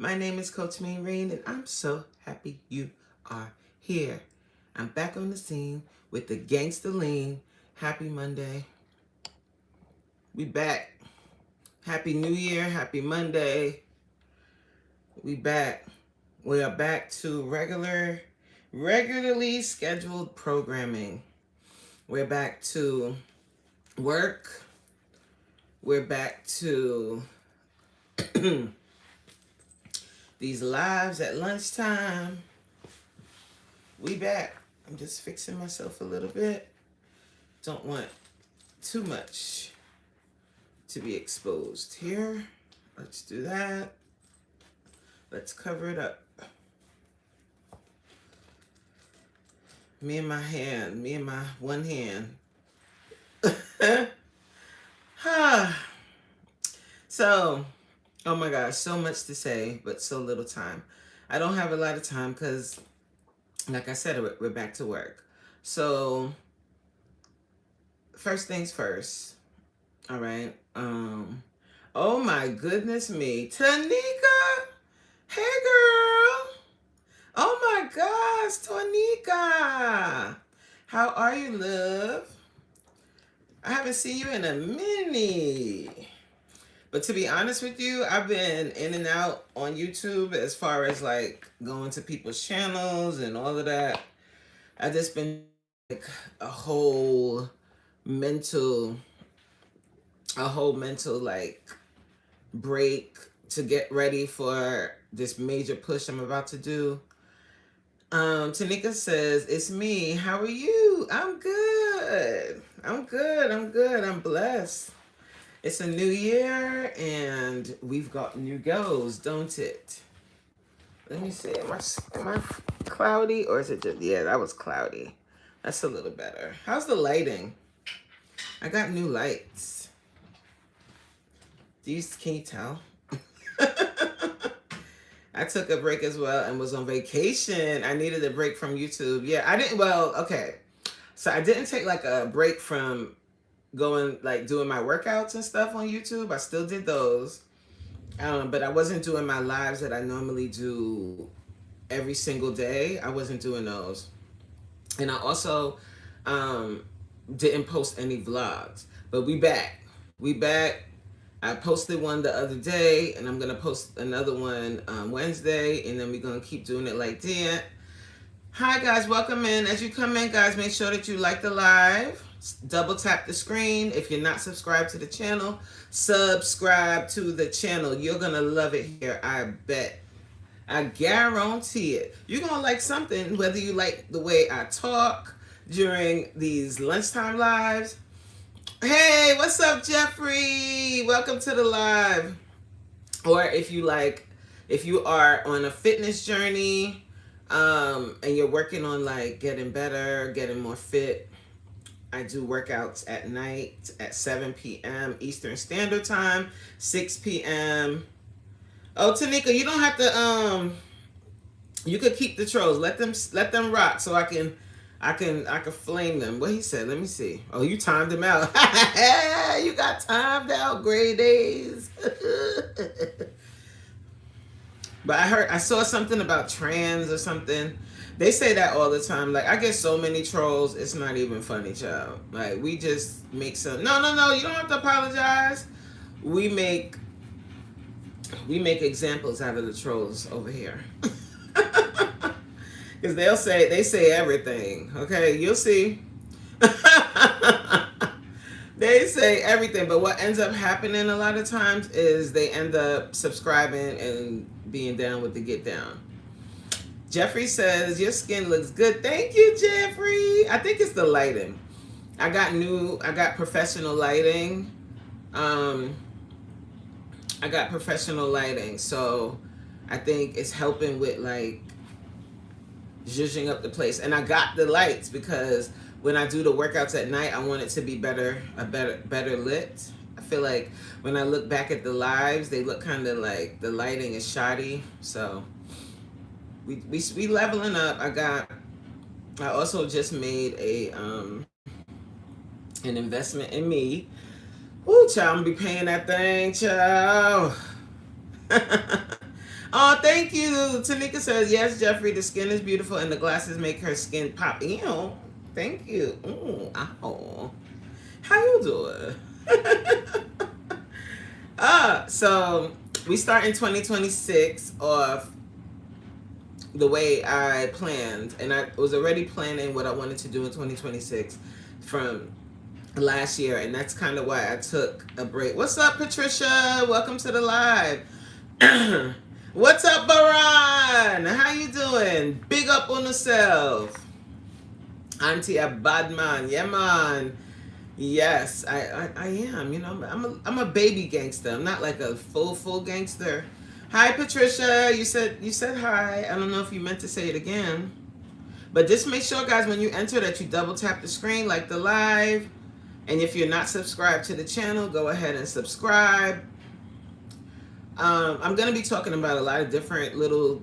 My name is Coach Maureen, and I'm so happy you are here. I'm back on the scene with the Gangsta Lean. Happy Monday. We back. Happy New Year. Happy Monday. We back. We are back to regularly scheduled programming. We're back to work. We're back to these lives at lunchtime. We back. I'm just fixing myself a little bit. Don't want too much to be exposed here. Let's do that. Let's cover it up. Me and my one hand. So, oh my gosh, so much to say, but so little time. I don't have a lot of time because, like I said, we're back to work. So, first things first. All right. Oh my goodness me. Tanika! Hey girl! Oh my gosh, Tonika! How are you, love? I haven't seen you in a minute. But to be honest with you, I've been in and out on YouTube as far as like going to people's channels and all of that. I've just been like mental a whole mental like break to get ready for this major push I'm about to do. Tanika says, it's me. How are you? I'm good. I'm blessed. It's a new year and we've got new goals, don't it? Let me see. Am I cloudy or is it just, yeah, that was cloudy. That's a little better. How's the lighting? I got new lights. Can you tell? I took a break as well and was on vacation. I needed a break from YouTube. Yeah, I didn't, well, okay. So I didn't take like a break from going, like doing my workouts and stuff on YouTube. I still did those. But I wasn't doing my lives that I normally do every single day. I wasn't doing those. And I also didn't post any vlogs. But we back. We back. I posted one the other day, and I'm going to post another one Wednesday, and then we're going to keep doing it like that. Hi, guys. Welcome in. As you come in, guys, make sure that you like the live. Double tap the screen. If you're not subscribed to the channel, subscribe to the channel. You're going to love it here, I bet. I guarantee it. You're going to like something, whether you like the way I talk during these lunchtime lives. Hey, what's up, Jeffrey? Welcome to the live. Or if you are on a fitness journey, and you're working on like getting better, getting more fit, I do workouts at night at 7 p.m. Eastern Standard Time, 6 p.m. Oh, Tanika, you don't have to, you could keep the trolls. Let them rock so I can flame them. What he said, let me see. Oh, you timed him out. You got timed out, gray days. But I saw something about trans or something. They say that all the time. Like, I get so many trolls, it's not even funny, child. Like, we just make some, no, you don't have to apologize. We make examples out of the trolls over here. Because they say everything. Okay, you'll see. They say everything, but what ends up happening a lot of times is they end up subscribing and being down with the get down. Jeffrey says, your skin looks good. Thank you, Jeffrey. I think it's the lighting. I got professional lighting. So I think it's helping with like zhuzhing up the place. And I got the lights because when I do the workouts at night, I want it to be better lit. I feel like when I look back at the lives, they look kind of like the lighting is shoddy. So we leveling up. I also just made an investment in me. Ooh, child, I'm gonna be paying that thing, child. Oh, thank you. Tanika says, yes, Jeffrey, the skin is beautiful and the glasses make her skin pop. Ew. Thank you. Ooh, ow. How you doing? So we start in 2026 off the way I planned, and I was already planning what I wanted to do in 2026 from last year, and that's kind of why I took a break. What's up, Patricia? Welcome to the live. What's up, Baran? How you doing? Big up on yourself. Auntie a bad man. Yeah, man. Yes, I am. You know, I'm a baby gangster. I'm not like a full gangster. Hi, Patricia. You said hi. I don't know if you meant to say it again, but just make sure, guys, when you enter that you double tap the screen, like the live, and if you're not subscribed to the channel, go ahead and subscribe. I'm gonna be talking about a lot of different little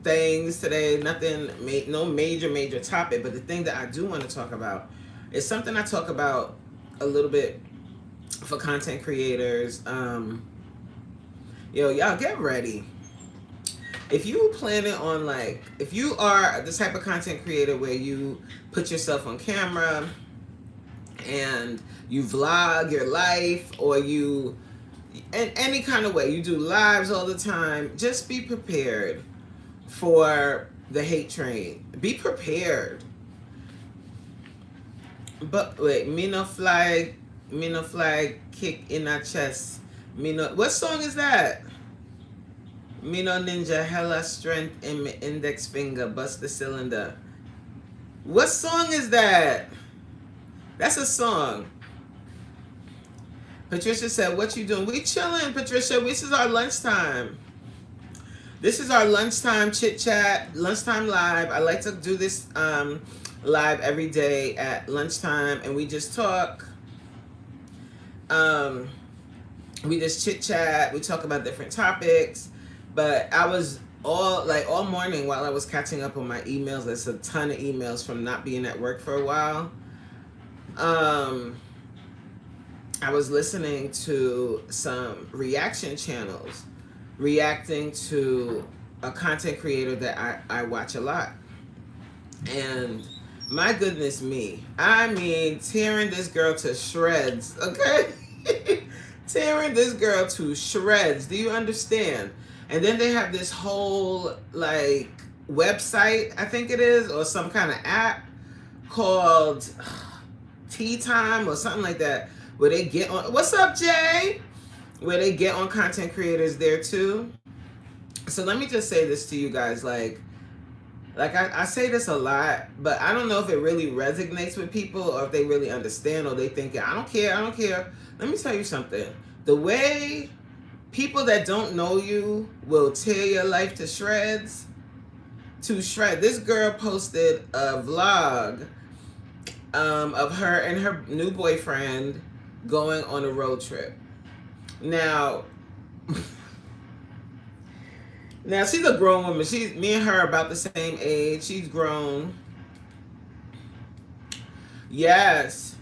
things today. Nothing, no major topic, but the thing that I do want to talk about is something I talk about a little bit for content creators. Y'all get ready. If you planning on, like, if you are the type of content creator where you put yourself on camera and you vlog your life, or you, in any kind of way, you do lives all the time, just be prepared for the hate train. Be prepared. But wait, me no fly kick in a chest. What song is that? Me no ninja hella strength in my index finger, bust the cylinder. What song is that? That's a song. Patricia said, what you doing? We chilling, Patricia. This is our lunchtime. This is our lunchtime chit chat, lunchtime live. I like to do this live every day at lunchtime, and we just talk. We just chit chat. We talk about different topics. But I was all morning while I was catching up on my emails. There's a ton of emails from not being at work for a while. I was listening to some reaction channels, reacting to a content creator that I watch a lot. And my goodness me, I mean, tearing this girl to shreds, okay? Tearing this girl to shreds. Do you understand? And then they have this whole, like, website, I think it is, or some kind of app called Tea Time or something like that, where they get on. What's up, Jay? Where they get on content creators there too. So let me just say this to you guys, like I say this a lot, but I don't know if it really resonates with people, or if they really understand, or they think, I don't care. Let me tell you something. The way people that don't know you will tear your life to shreds. This girl posted a vlog of her and her new boyfriend going on a road trip. Now she's a grown woman. Me and her are about the same age. She's grown. Yes.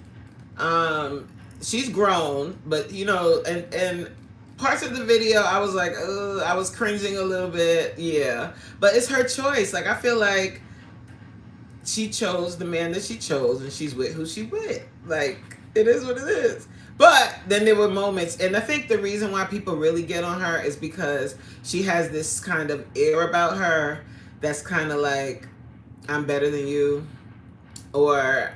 She's grown, but and parts of the video I was like, I was cringing a little bit. Yeah. But it's her choice. Like, I feel like she chose the man that she chose, and she's with who she with. Like, it is what it is. But then there were moments, and I think the reason why people really get on her is because she has this kind of air about her that's kind of like, I'm better than you, or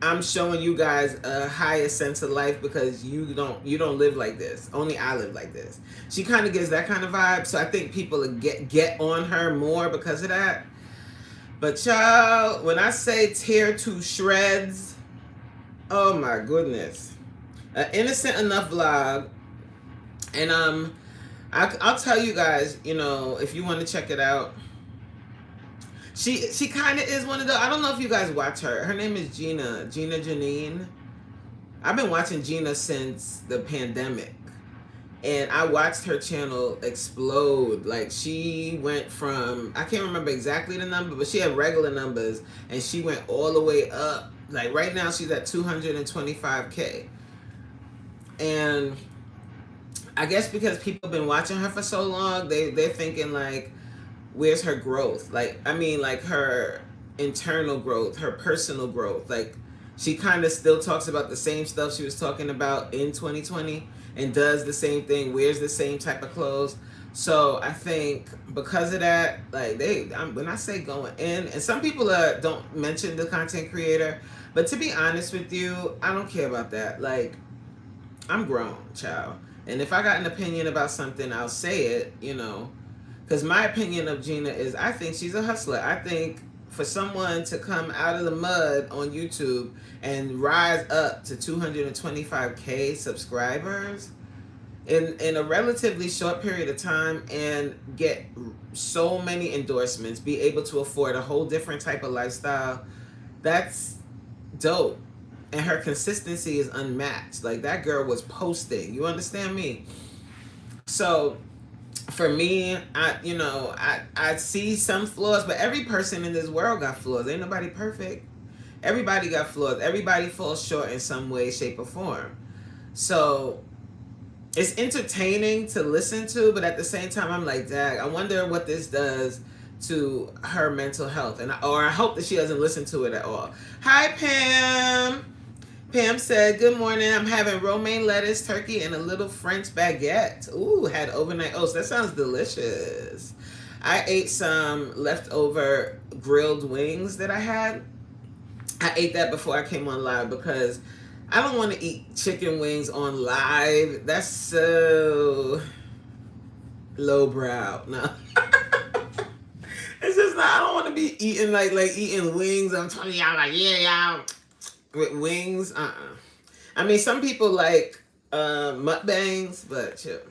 I'm showing you guys a higher sense of life because you don't live like this. Only I live like this. She kind of gives that kind of vibe. So I think people get on her more because of that. But y'all, when I say tear to shreds, oh my goodness. An innocent enough vlog. And I'll tell you guys, if you want to check it out. She kind of is one of the, I don't know if you guys watch her. Her name is Gina Janine. I've been watching Gina since the pandemic. And I watched her channel explode. Like, she went from, I can't remember exactly the number, but she had regular numbers, and she went all the way up. Like, right now she's at 225K. And I guess because people have been watching her for so long, they're thinking like, where's her growth? Like, I mean, like her internal growth, her personal growth. Like, she kind of still talks about the same stuff she was talking about in 2020 and does the same thing, wears the same type of clothes. So I think because of that, like when I say going in, and some people don't mention the content creator, but to be honest with you, I don't care about that. Like, I'm grown, child. And if I got an opinion about something, I'll say it, Because my opinion of Gina is I think she's a hustler. I think for someone to come out of the mud on YouTube and rise up to 225K subscribers in a relatively short period of time and get so many endorsements, be able to afford a whole different type of lifestyle, that's dope. And her consistency is unmatched. Like, that girl was posting. You understand me? So for me, I see some flaws, but every person in this world got flaws. Ain't nobody perfect. Everybody got flaws. Everybody falls short in some way, shape, or form. So it's entertaining to listen to, but at the same time, I'm like, dag, I wonder what this does to her mental health. Or I hope that she doesn't listen to it at all. Hi, Pam. Pam said, good morning. I'm having romaine lettuce, turkey, and a little French baguette. Ooh, had overnight oats. That sounds delicious. I ate some leftover grilled wings that I had. I ate that before I came on live because I don't want to eat chicken wings on live. That's so lowbrow. No. It's just not, I don't want to be eating like eating wings. I'm telling y'all, like, yeah, y'all. With wings, I mean, some people like mukbangs, but chill.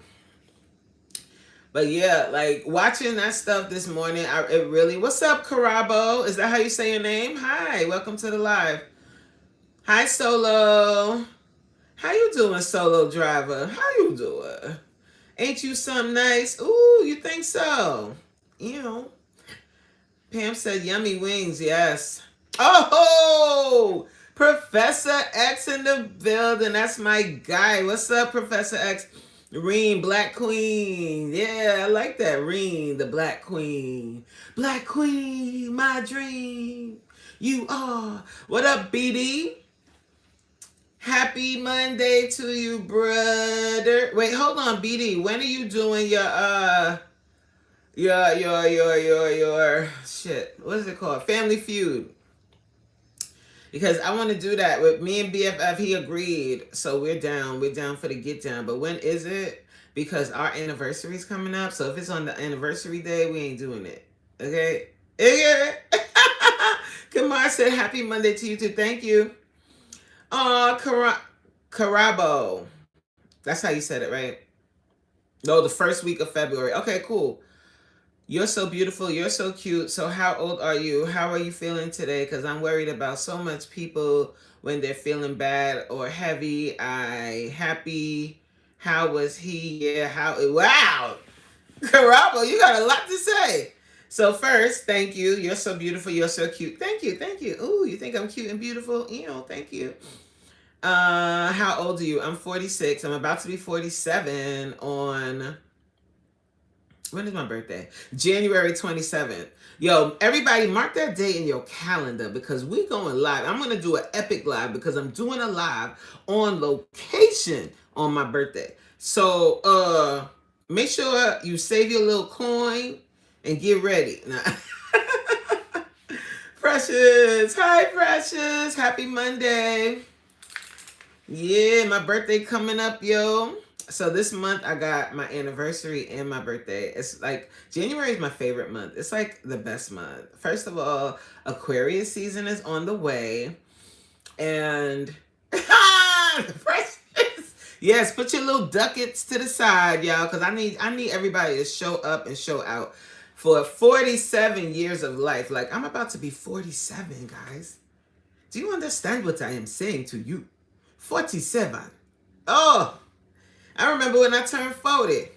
But yeah, like watching that stuff this morning, it really. What's up, Karabo? Is that how you say your name? Hi, welcome to the live. Hi, Solo. How you doing, Solo Driver? How you doing? Ain't you something nice? Ooh, you think so? Pam said, "Yummy wings." Yes. Oh. Professor X in the building. That's my guy. What's up, Professor X? Reen, Black Queen. Yeah, I like that. Reen, the Black Queen. Black Queen, my dream. You are. What up, BD? Happy Monday to you, brother. Wait, hold on, BD. When are you doing your shit? What is it called? Family Feud. Because I want to do that with me and BFF. He agreed, so we're down. We're down for the get down. But when is it? Because our anniversary is coming up. So if it's on the anniversary day, we ain't doing it. Okay? Yeah. Kamar said, "Happy Monday to you too." Thank you. Karabo. That's how you said it, right? No, the first week of February. Okay, cool. You're so beautiful. You're so cute. So how old are you? How are you feeling today? Because I'm worried about so much people when they're feeling bad or heavy. Happy. How was he? Yeah, wow. Karabo, you got a lot to say. So first, thank you. You're so beautiful. You're so cute. Thank you. Thank you. Ooh, you think I'm cute and beautiful? Thank you. How old are you? I'm 46. I'm about to be 47 on... When is my birthday? January 27th. Yo, everybody mark that date in your calendar because we going live. I'm going to do an epic live because I'm doing a live on location on my birthday. So, make sure you save your little coin and get ready. Precious. Hi, Precious. Happy Monday. Yeah, my birthday coming up, yo. So this month I got my anniversary and my birthday. It's like January is my favorite month. It's like the best month. First of all, Aquarius season is on the way. And Precious. Yes, put your little ducats to the side, y'all, because I need everybody to show up and show out for 47 years of life. Like, I'm about to be 47, guys. Do you understand what I am saying to you? 47. Oh, I remember when I turned 40.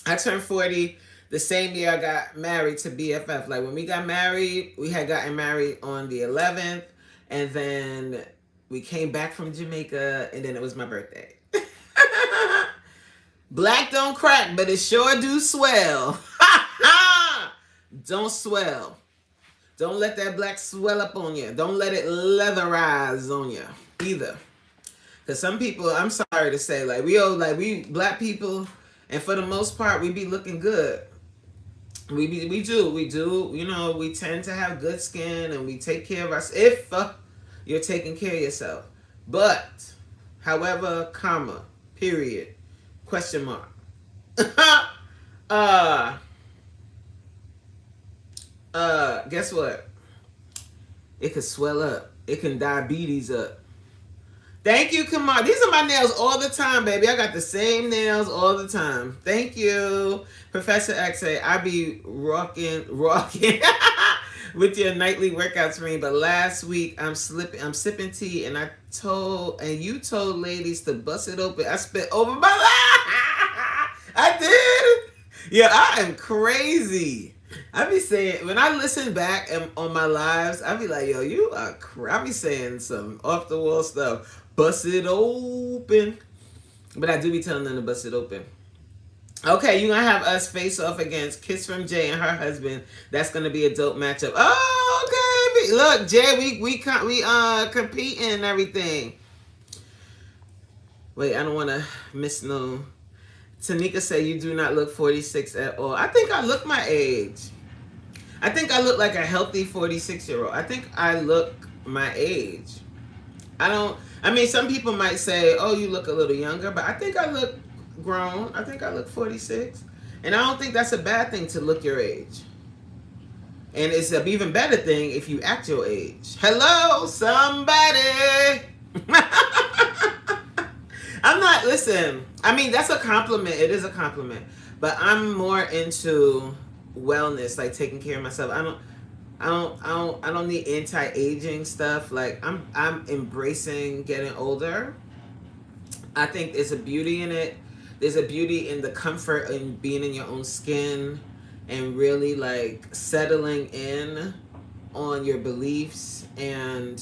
I turned 40 the same year I got married to BFF. Like, when we got married, we had gotten married on the 11th, and then we came back from Jamaica, and then it was my birthday. Black don't crack, but it sure do swell. Don't swell. Don't let that black swell up on you. Don't let it leatherize on you either. Cause some people, I'm sorry to say, like we black people, and for the most part, we be looking good. We do. You know, we tend to have good skin, and we take care of us if you're taking care of yourself. But, however, comma, period, question mark. Guess what? It could swell up. It can diabetes up. Thank you, Kamar. These are my nails all the time, baby. I got the same nails all the time. Thank you, Professor X. I be rocking with your nightly workouts for me. But last week I'm sipping tea, and you told ladies to bust it open. I spit over my life. I did. Yeah, I am crazy. I be saying, when I listen back on my lives, I be like, yo, you are I be saying some off the wall stuff. Bust it open. But I do be telling them to bust it open. Okay, you're going to have us face off against Kiss from Jay and her husband. That's going to be a dope matchup. Oh, okay. Look, Jay, we competing and everything. Wait, I don't want to miss no. Tanika said you do not look 46 at all. I think I look my age. I think I look like a healthy 46-year-old. I think I look my age. I mean, some people might say, oh, you look a little younger, but I think I look grown. I think I look 46. And I don't think that's a bad thing to look your age. And it's an even better thing if you act your age. Hello, somebody. Listen, I mean, that's a compliment. It is a compliment. But I'm more into wellness, like taking care of myself. I don't need anti-aging stuff. Like I'm embracing getting older. I think there's a beauty in it. There's a beauty in the comfort in being in your own skin and really like settling in on your beliefs and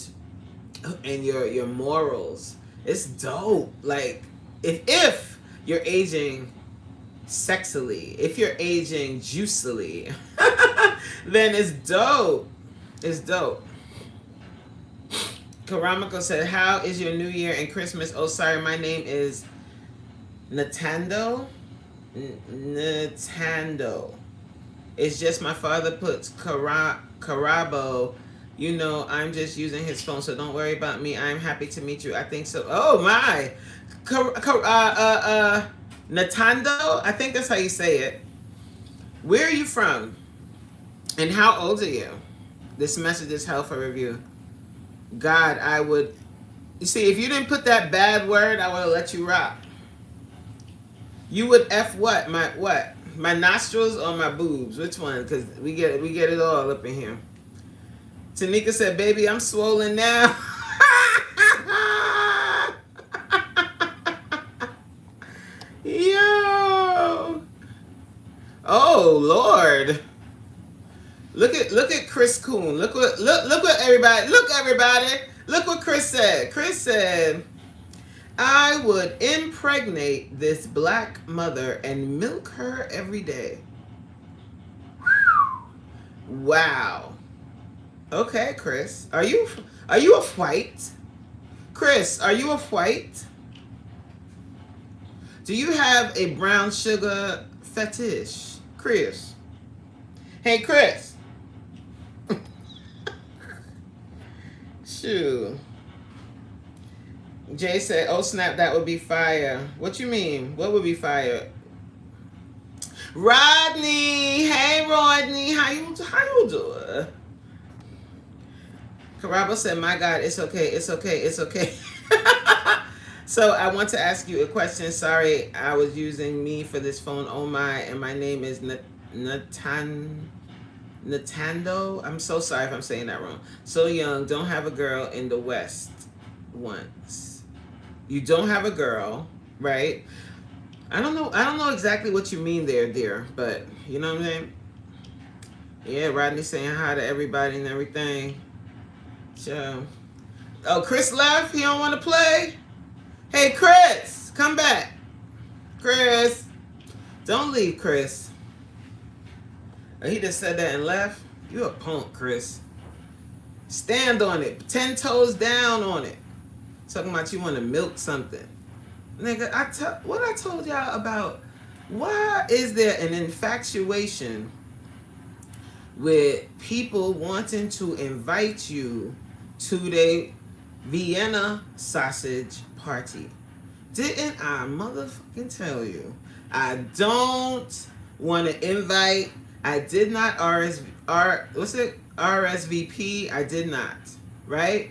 your morals. It's dope. Like if you're aging sexily, if you're aging juicily, then it's dope. It's dope. Karamiko said, how is your New Year and Christmas? Oh, sorry, my name is Natando. Natando. It's just my father puts Carabo. You know, I'm just using his phone, so don't worry about me. I'm happy to meet you. I think so. Oh, my. Natando? I think that's how you say it. Where are you from? And how old are you? This message is hell for review. God, I would... You see, if you didn't put that bad word, I would have let you rock. You would F what? My nostrils or my boobs? Which one? Because we get it all up in here. Tanika said, baby, I'm swollen now. Yo. Oh, Lord. Look at Chris Coon. Look what everybody. Look what Chris said. Chris said, I would impregnate this black mother and milk her every day. Wow. Okay, Chris. Are you a white? Chris, are you a white? Do you have a brown sugar fetish? Chris. Hey, Chris. Shoot. Jay said, oh snap, that would be fire. What you mean? What would be fire? Rodney. Hey, Rodney. How you doing? Carabo said, my God, it's okay. It's okay. It's okay. So I want to ask you a question. Sorry, I was using me for this phone. Oh my, and my name is Natando. I'm so sorry if I'm saying that wrong. So young, don't have a girl in the West once. You don't have a girl, right? I don't know exactly what you mean there, dear, but you know what I'm saying? Yeah, Rodney saying hi to everybody and everything. So, oh, Chris left? He don't want to play? Hey, Chris, come back. Chris. Don't leave, Chris. Oh, he just said that and left. You a punk, Chris. Stand on it. 10 toes down on it. Talking about you want to milk something. Nigga, what I told y'all about, why is there an infatuation with people wanting to invite you to their Vienna sausage party? Didn't I motherfucking tell you? I don't want to invite. I did not RSVP. I did not. Right?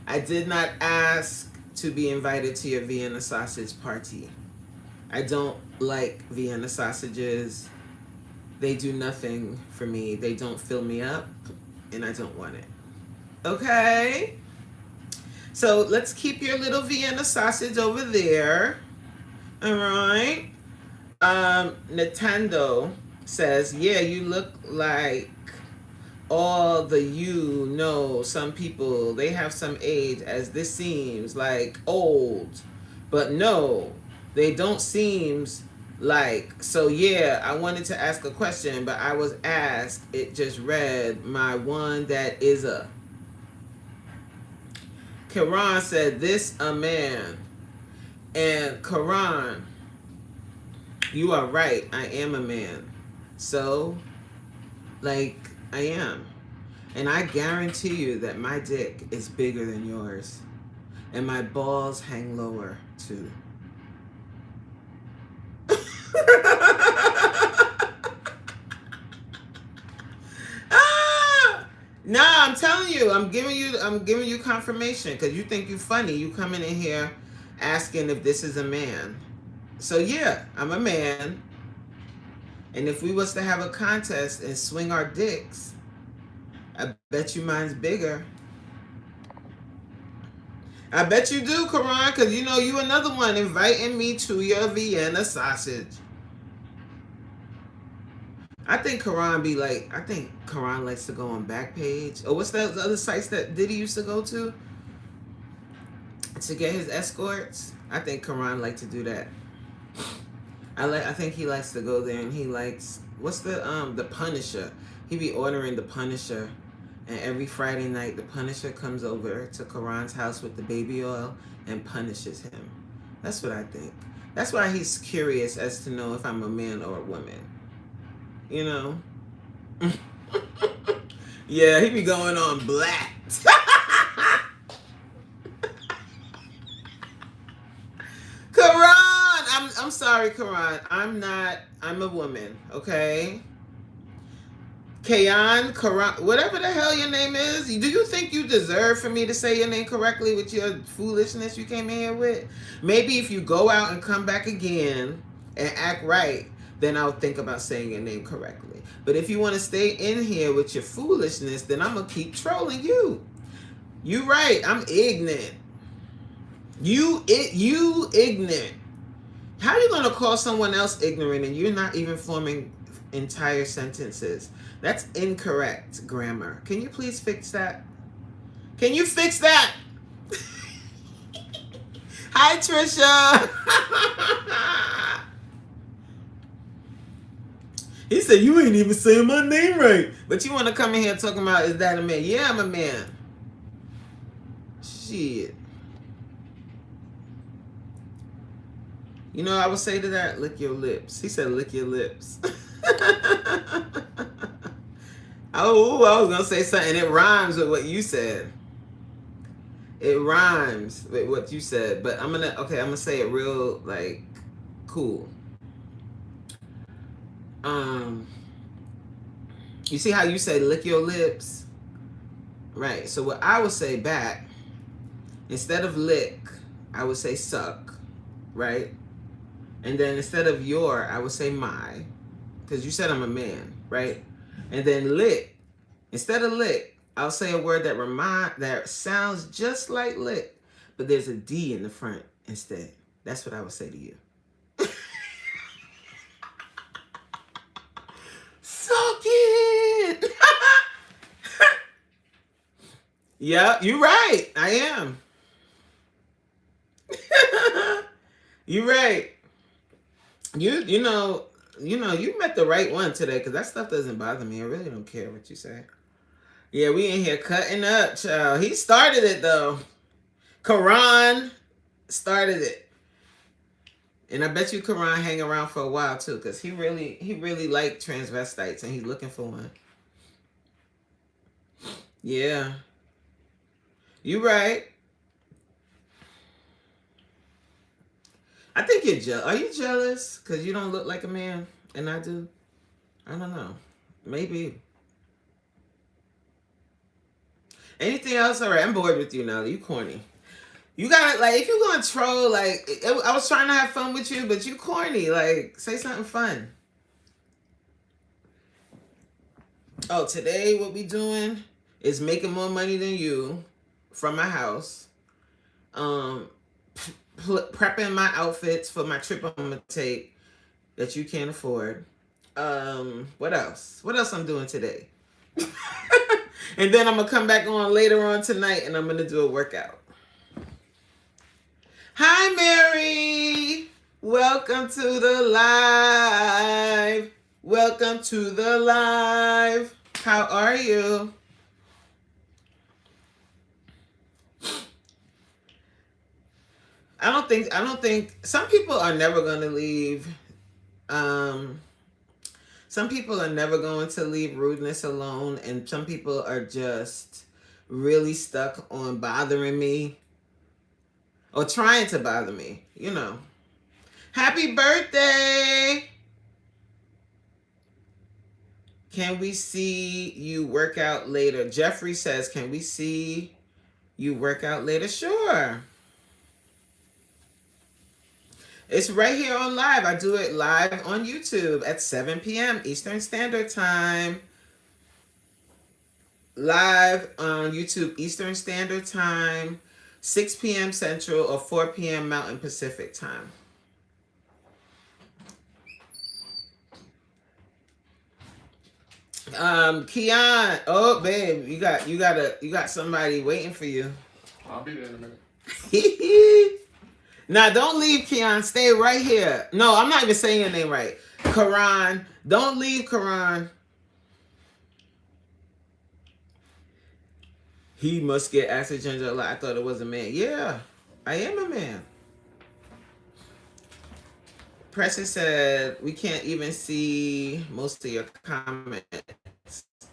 I did not ask to be invited to your Vienna sausage party. I don't like Vienna sausages. They do nothing for me. They don't fill me up, and I don't want it. Okay? So let's keep your little Vienna sausage over there. All right? Nintendo says, yeah, you look like all the some people, they have some age, as this seems like old. But no, they don't seems like. So yeah, I wanted to ask a question, but I was asked, it just read my one that is a. Karan said, this a man. And Karan, you are right, I am a man. So, like, I am. And I guarantee you that my dick is bigger than yours. And my balls hang lower, too. Nah, I'm telling you, I'm giving you confirmation, because you think you funny. You coming in here asking if this is a man. So yeah, I'm a man. And if we was to have a contest and swing our dicks, I bet you mine's bigger. I bet you do, Karan, because you know you another one inviting me to your Vienna sausage. I think Karan likes to go on Backpage. Or what's that other sites that Diddy used to go to get his escorts? I think Karan likes to do that. I think he likes to go there, and he likes, what's the Punisher. He be ordering the Punisher, and every Friday night the Punisher comes over to Karan's house with the baby oil and punishes him. That's what I think. That's why he's curious as to know if I'm a man or a woman. You know? Yeah, he be going on black. Karan, I'm sorry, Karan. I'm a woman, okay? Kayan, Karan, whatever the hell your name is. Do you think you deserve for me to say your name correctly with your foolishness you came in here with? Maybe if you go out and come back again and act right, then I'll think about saying your name correctly. But if you want to stay in here with your foolishness, then I'm going to keep trolling you. You right, I'm ignorant. You ignorant. How are you going to call someone else ignorant and you're not even forming entire sentences? That's incorrect grammar. Can you please fix that? Can you fix that? Hi, Trisha. He said, you ain't even saying my name right. But you want to come in here talking about, is that a man? Yeah, I'm a man. Shit. You know, I would say to that, lick your lips. He said, lick your lips. Oh, I was going to say something. It rhymes with what you said. It rhymes with what you said. But I'm going to say it real, like, cool. You see how you say lick your lips? Right. So what I would say back, instead of lick, I would say suck. Right? And then instead of your, I would say my. Because you said I'm a man. Right? And then lick. Instead of lick, I'll say a word that sounds just like lick, but there's a D in the front instead. That's what I would say to you. Suck it! Yeah, you're right. I am. You're right. You met the right one today, because that stuff doesn't bother me. I really don't care what you say. Yeah, we in here cutting up, child. He started it though. Karan started it. And I bet you Karan hang around for a while too, because he really liked transvestites and he's looking for one. Yeah. You right. I think you're jealous. Are you jealous? Because you don't look like a man and I do? I don't know. Maybe. Anything else? All right, I'm bored with you now. You corny. You gotta, like, if you're gonna troll, like, I was trying to have fun with you, but you corny. Like, say something fun. Oh, today what we doing is making more money than you from my house. Um, prepping my outfits for my trip I'm gonna take that you can't afford. What else? What else I'm doing today? And then I'm gonna come back on later on tonight and I'm gonna do a workout. Hi, Mary. Welcome to the live. Welcome to the live. How are you? I don't think some people are never gonna leave. Um, some people are never going to leave rudeness alone, and some people are just really stuck on bothering me or trying to bother me, you know. Happy birthday! Can we see you work out later? Jeffrey says, can we see you work out later? Sure. It's right here on live. I do it live on YouTube at 7 p.m. Eastern Standard Time. Live on YouTube Eastern Standard Time, 6 p.m. Central or 4 p.m. Mountain Pacific Time. Keon, oh babe, you got somebody waiting for you. I'll be there in a minute. Now don't leave, Keon. Stay right here. No, I'm not even saying your name right. Karan, don't leave, Karan. He must get acid ginger a lot. I thought it was a man. Yeah, I am a man. Precious said we can't even see most of your comments.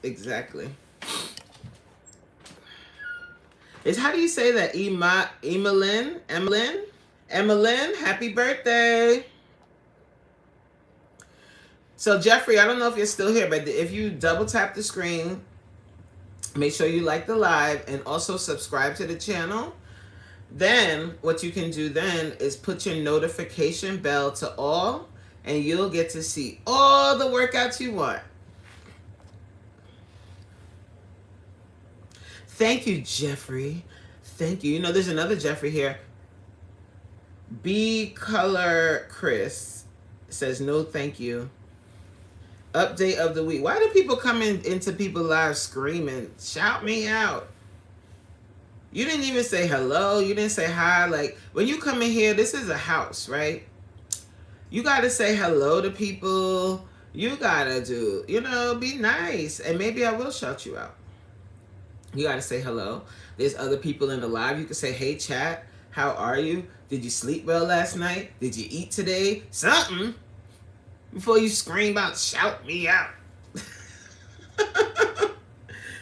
Exactly. It's, how do you say that? Emmeline, happy birthday. So Jeffrey, I don't know if you're still here, but if you double tap the screen, make sure you like the live and also subscribe to the channel. Then what you can do then is put your notification bell to all, and you'll get to see all the workouts you want. Thank you, Jeffrey. Thank you. You know, there's another Jeffrey here. B Color Chris says no thank you. Update of the week. Why do people come into people live screaming, shout me out? You didn't even say hello. You didn't say hi. Like, when you come in here, this is a house, right? You got to say hello to people. You got to do, be nice. And maybe I will shout you out. You got to say hello. There's other people in the live. You can say, hey, chat, how are you? Did you sleep well last night? Did you eat today? Something. Before you scream out, shout me out.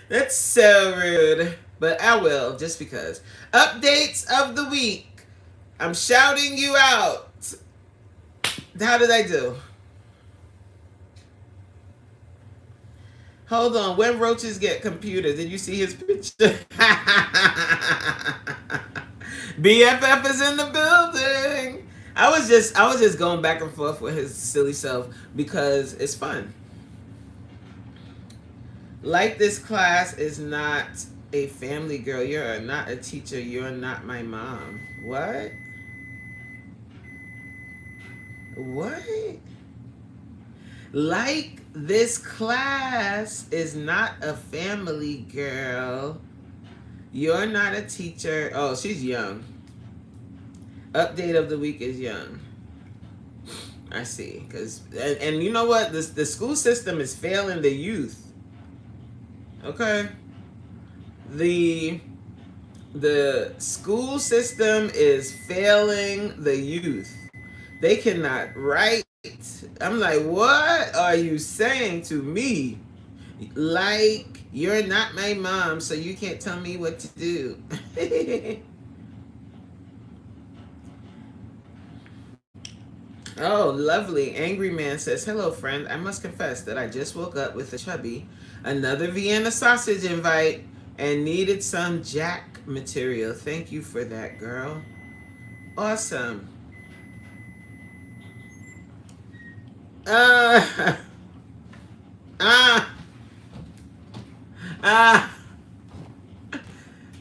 That's so rude. But I will, just because. Updates of the week. I'm shouting you out. How did I do? Hold on. When roaches get computers, did you see his picture? BFF is in the building. I was just going back and forth with his silly self because it's fun. Like this class is not a family, girl. You're not a teacher. You're not my mom. What? What? Like this class is not a family, girl. You're not a teacher. Oh, she's young. Update of the week is young. I see. And you know what? The school system is failing the youth. Okay? The school system is failing the youth. They cannot write. I'm like, what are you saying to me? Like, you're not my mom, so you can't tell me what to do. Oh, lovely. Angry Man says, hello, friend. I must confess that I just woke up with a chubby, another Vienna sausage invite, and needed some Jack material. Thank you for that, girl. Awesome. Ah, ah, ah,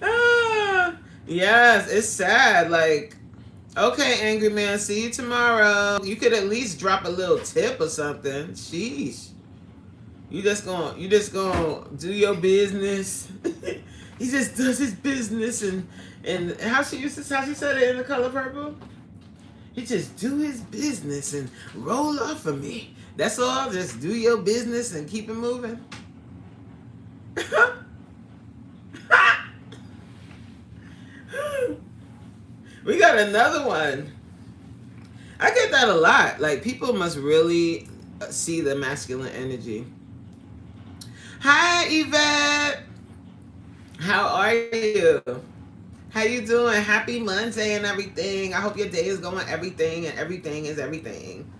ah. Yes, it's sad. Like, okay, Angry Man, see you tomorrow. You could at least drop a little tip or something. Sheesh. You just gonna do your business. He just does his business and how she said it in The Color Purple? He just do his business and roll off of me. That's all. Just do your business and keep it moving. We got another one. I get that a lot. Like, people must really see the masculine energy. Hi, Yvette. How are you? How you doing? Happy Monday and everything. I hope your day is going everything and everything is everything.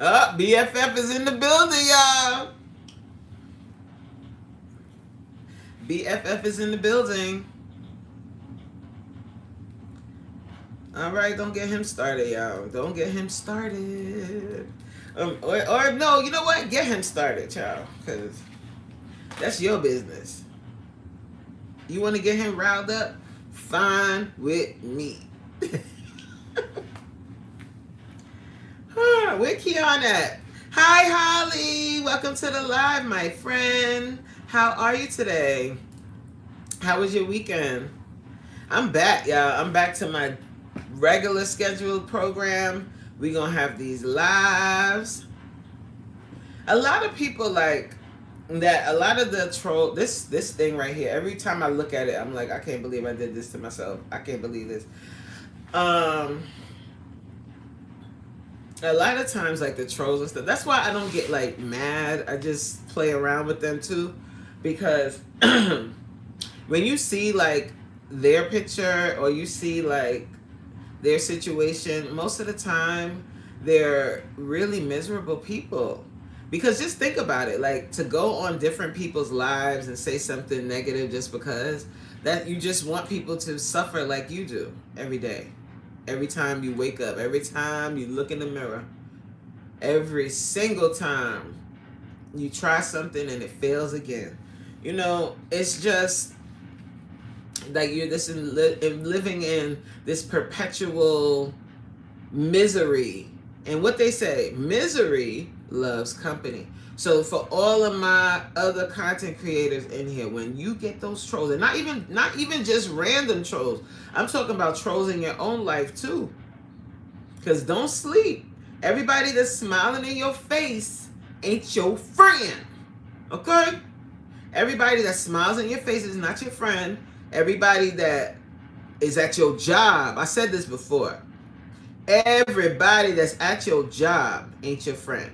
Oh, BFF is in the building, y'all. BFF is in the building. All right, don't get him started, y'all. Don't get him started. Or no, you know what? Get him started, y'all, because that's your business. You want to get him riled up? Fine with me. Where Keon at? Hi, Holly. Welcome to the live, my friend. How are you today? How was your weekend? I'm back, y'all. I'm back to my regular scheduled program. We're going to have these lives. A lot of people like that. A lot of the troll, this thing right here, every time I look at it, I'm like, I can't believe I did this to myself. I can't believe this. A lot of times, like the trolls and stuff, that's why I don't get like mad. I just play around with them too, because when you see like their picture or you see like their situation, most of the time they're really miserable people. Because just think about it, like to go on different people's lives and say something negative just because, that you just want people to suffer like you do every day. Every time you wake up, every time you look in the mirror, every single time you try something and it fails again. You know, it's just like you're living in this perpetual misery. And what they say, misery loves company. So for all of my other content creators in here, when you get those trolls, and not even just random trolls, I'm talking about trolls in your own life too. Because don't sleep. Everybody that's smiling in your face ain't your friend. Okay? Everybody that smiles in your face is not your friend. Everybody that is at your job, I said this before, everybody that's at your job ain't your friend.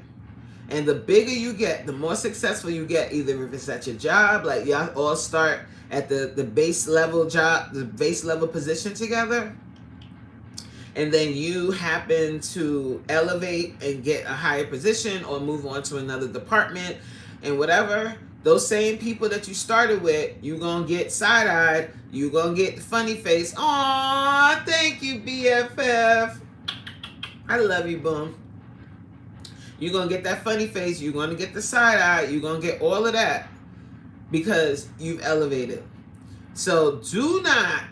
And the bigger you get, the more successful you get, either if it's at your job, like y'all all start at the base level job, the base level position together, and then you happen to elevate and get a higher position or move on to another department and whatever, those same people that you started with, you're going to get side-eyed, you're going to get the funny face. Aw, thank you, BFF. I love you, boom. You're going to get that funny face. You're going to get the side eye. You're going to get all of that because you've elevated. So do not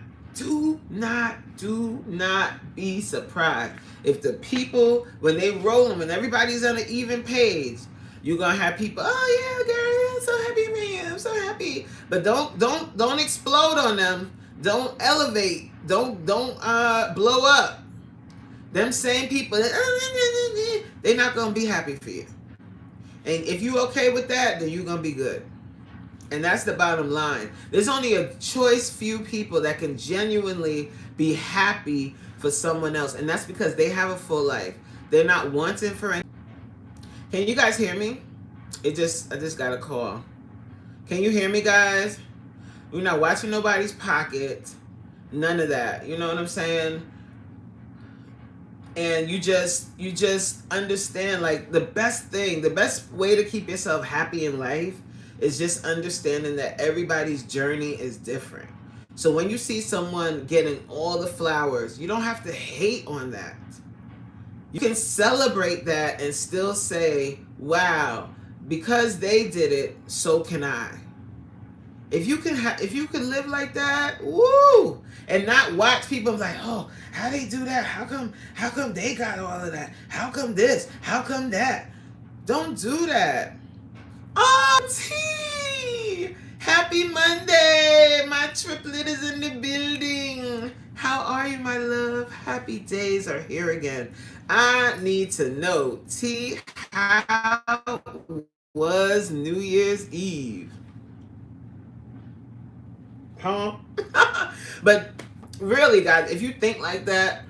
be surprised if the people, when they roll them, when everybody's on an even page, you're going to have people, oh yeah, girl, I'm so happy, man. I'm so happy. But don't explode on them. Don't elevate. Don't blow up. Them same people, they're not gonna be happy for you. And if you okay with that, then you're gonna be good. And that's the bottom line. There's only a choice few people that can genuinely be happy for someone else, and that's because they have a full life. They're not wanting for anything. Can you guys hear me? I just got a call. Can you hear me, guys? We're not watching nobody's pocket. None of that. You know what I'm saying? And you just understand, like, the best way to keep yourself happy in life is just understanding that everybody's journey is different. So when you see someone getting all the flowers, you don't have to hate on that. You can celebrate that and still say, wow, because they did it, so can I. If you can live like that, woo, and not watch people like, oh, how they do that? How come they got all of that? How come this? How come that? Don't do that. Oh, T! Happy Monday! My triplet is in the building. How are you, my love? Happy days are here again. I need to know, T, how was New Year's Eve? Huh? But really, guys, if you think like that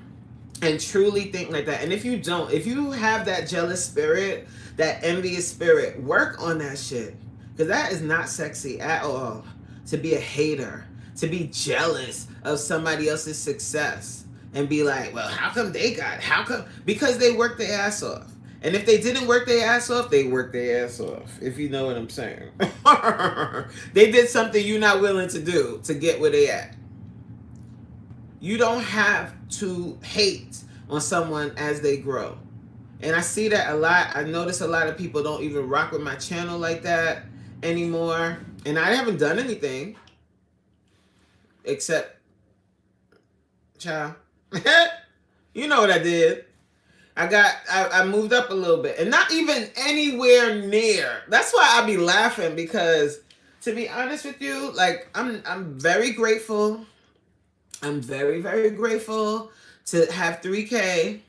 and truly think like that, and if you don't, if you have that jealous spirit, that envious spirit, work on that shit. Because that is not sexy at all. To be a hater, to be jealous of somebody else's success and be like, well, how come they got it? How come? Because they worked their ass off. And if they didn't work their ass off, they worked their ass off, if you know what I'm saying. They did something you're not willing to do to get where they at. You don't have to hate on someone as they grow. And I see that a lot. I notice a lot of people don't even rock with my channel like that anymore. And I haven't done anything except, child. You know what I did. I moved up a little bit, and not even anywhere near. That's why I be laughing, because to be honest with you, like, I'm very grateful. I'm very, very grateful to have 3K.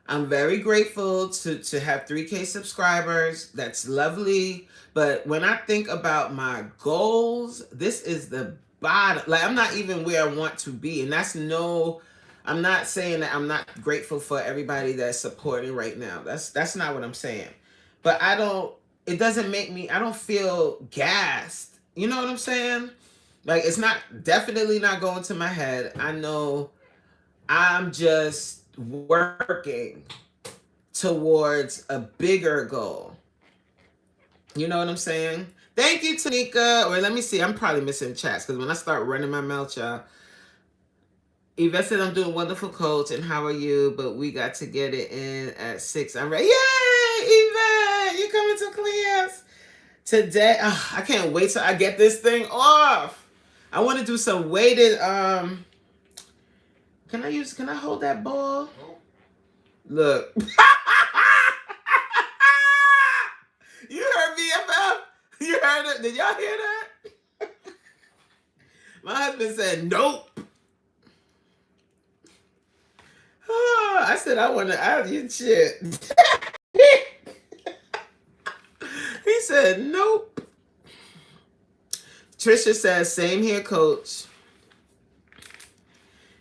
I'm very grateful to have 3K subscribers. That's lovely. But when I think about my goals, this is the bottom. Like, I'm not even where I want to be. And I'm not saying that I'm not grateful for everybody that's supporting right now. That's not what I'm saying. But I don't feel gassed. You know what I'm saying? Like, it's definitely not going to my head. I know I'm just working towards a bigger goal. You know what I'm saying? Thank you, Tanika. Or let me see. I'm probably missing chats, because when I start running my mouth, y'all. Yvette said, I'm doing wonderful, coach, and how are you? But we got to get it in at 6. I'm ready. Yay, Yvette! You're coming to class today. Oh, I can't wait till I get this thing off. I want to do some weighted. Can I hold that ball? Look. You heard BFF? You heard it? Did y'all hear that? My husband said, nope. Oh, I said, I want to out your shit. He said, nope. Trisha says, same here, coach.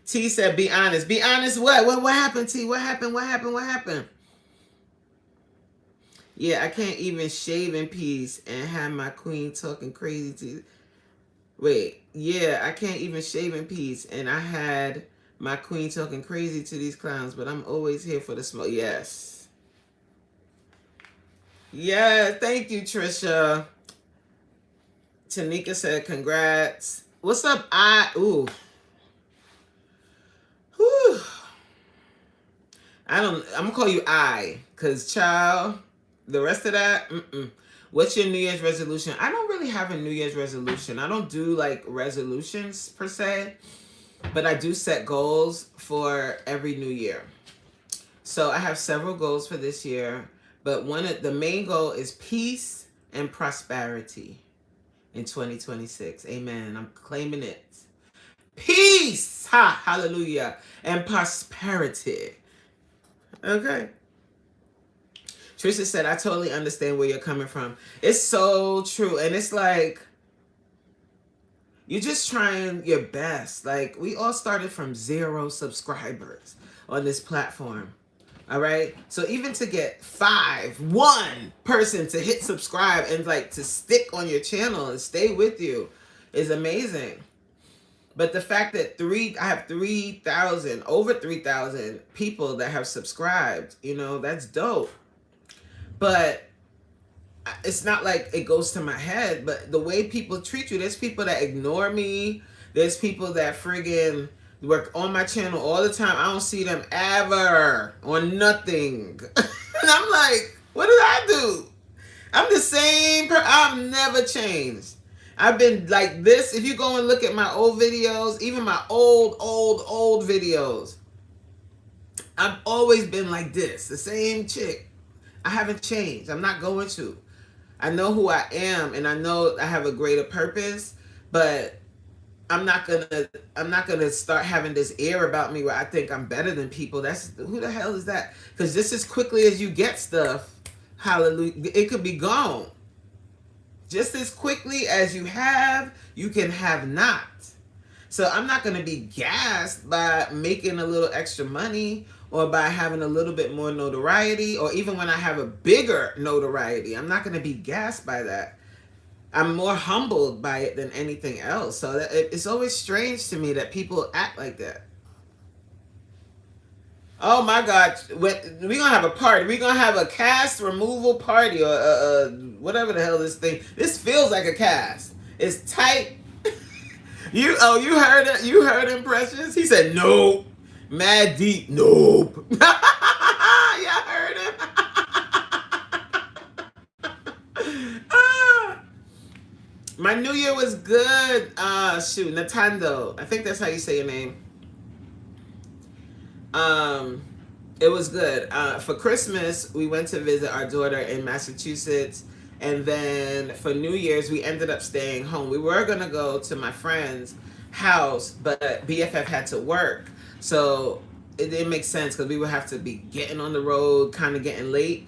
T said, be honest. Be honest what? What happened, T? What happened? Yeah, I can't even shave in peace and have my queen talking crazy to. Wait, yeah, I can't even shave in peace and I had my queen talking crazy to these clowns, but I'm always here for the smoke. Yes. Yeah, thank you, Trisha. Tanika said, congrats. What's up? Whew. I'm gonna call you because child, the rest of that, What's your New Year's resolution? I don't really have a New Year's resolution. I don't do like resolutions per se, but I do set goals for every new year. So I have several goals for this year, but the main goal is peace and prosperity in 2026. Amen. I'm claiming it. peace, ha, hallelujah, and prosperity. Okay. Trisha said, I totally understand where you're coming from. It's so true. And it's like, you're just trying your best. Like, we all started from 0 subscribers on this platform. All right. So even to get one person to hit subscribe and like to stick on your channel and stay with you is amazing. But the fact that I have 3,000, over 3,000 people that have subscribed, that's dope. But it's not like it goes to my head, but the way people treat you, there's people that ignore me. There's people that friggin' work on my channel all the time. I don't see them ever on nothing. And I'm like, what did I do? I'm the same I've never changed. I've been like this. If you go and look at my old videos, even my old videos, I've always been like this, the same chick. I haven't changed. I'm not going to. I know who I am, and I know I have a greater purpose, but I'm not gonna start having this air about me where I think I'm better than people. Who the hell is that? Because just as quickly as you get stuff, hallelujah, it could be gone. Just as quickly as you can have not. So I'm not gonna be gassed by making a little extra money or by having a little bit more notoriety, or even when I have a bigger notoriety. I'm not gonna be gassed by that. I'm more humbled by it than anything else. So it's always strange to me that people act like that. Oh my God, we're gonna have a party. We're gonna have a cast removal party, or whatever the hell this thing. This feels like a cast. It's tight. You heard it? You heard Impressions? He said nope. Mad deep, nope. Y'all heard him? My New Year was good. Natando. I think that's how you say your name. It was good. For Christmas, we went to visit our daughter in Massachusetts. And then for New Year's, we ended up staying home. We were going to go to my friend's house, but BFF had to work. So it didn't make sense because we would have to be getting on the road, kind of getting late.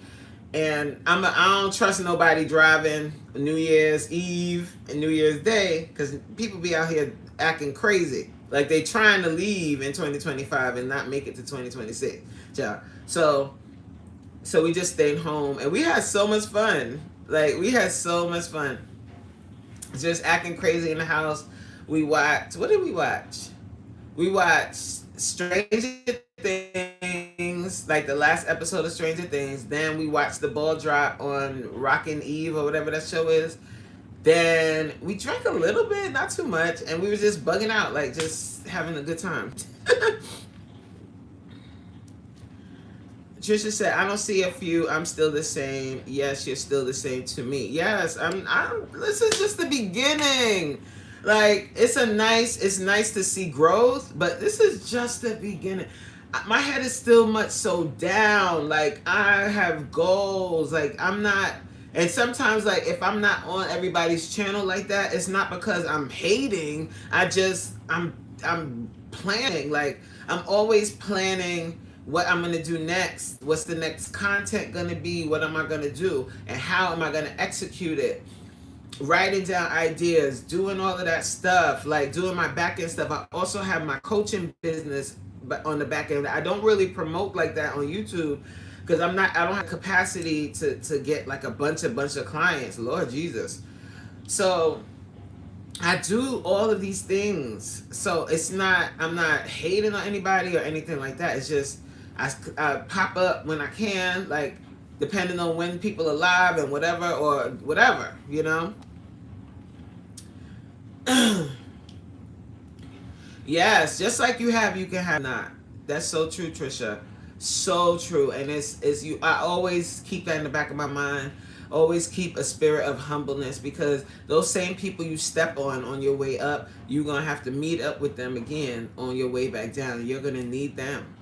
And I don't trust nobody driving New Year's Eve and New Year's Day because people be out here acting crazy. Like they trying to leave in 2025 and not make it to 2026. Yeah. So we just stayed home and we had so much fun. Just acting crazy in the house. We watched, what did we watch? We watched Stranger Things, like the last episode of Stranger Things. Then we watched The Ball Drop on Rockin' Eve or whatever that show is. Then we drank a little bit, not too much, and we were just bugging out, like just having a good time. Trisha said, I don't see a few. I'm still the same. Yes, you're still the same to me. Yes, this is just the beginning. Like, it's nice to see growth, but this is just the beginning. My head is still much so down. Like, I have goals. Like, I'm not, and sometimes, like, if I'm not on everybody's channel like that, it's not because I'm hating. I'm planning. Like, I'm always planning what I'm going to do next. What's the next content going to be? What am I going to do? And how am I going to execute it? Writing down ideas, doing all of that stuff, like doing my back end stuff. I also have my coaching business on the back end. I don't really promote like that on YouTube because I don't have capacity to get like a bunch of clients. Lord Jesus. So I do all of these things. So I'm not hating on anybody or anything like that. It's just I pop up when I can, like depending on when people are live and whatever, you know. Yes, just like you can have not. That's so true, Trisha. So true. And it's you. I always keep that in the back of my mind. Always keep a spirit of humbleness, because those same people you step on your way up, you're gonna have to meet up with them again on your way back down. You're gonna need them.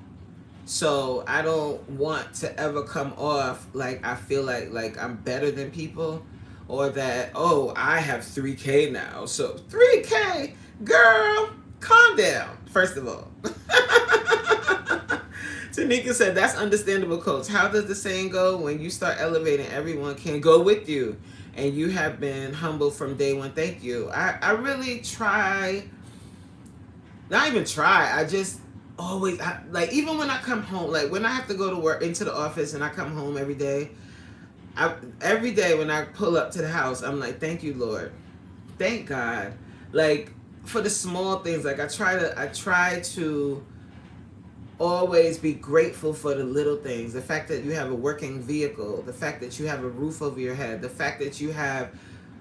So I don't want to ever come off like I feel like I'm better than people, or that, oh, I have 3K now. So 3K, girl, Calm down, first of all. Tanika said, that's understandable, Coach. How does the saying go? When you start elevating, everyone can go with you. And you have been humble from day one. Thank you. I really try, not even try, I just always, like, even when I come home, like when I have to go to work, into the office, and I come home every day, every day when I pull up to the house, I'm like, thank you, Lord. Thank God. Like, for the small things, like I try to always be grateful for the little things. The fact that you have a working vehicle, the fact that you have a roof over your head, the fact that you have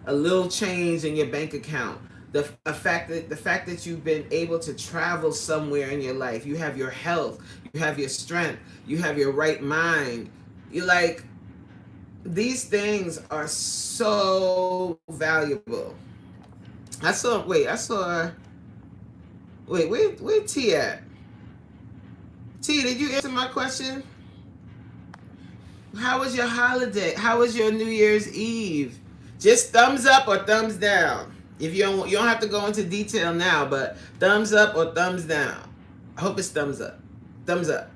a little change in your bank account, the fact that you've been able to travel somewhere in your life, you have your health, you have your strength, you have your right mind. You like, these things are so valuable. Where T at? T, did you answer my question? How was your holiday? How was your New Year's Eve? Just thumbs up or thumbs down. If you don't have to go into detail now, but thumbs up or thumbs down. I hope it's thumbs up. Thumbs up.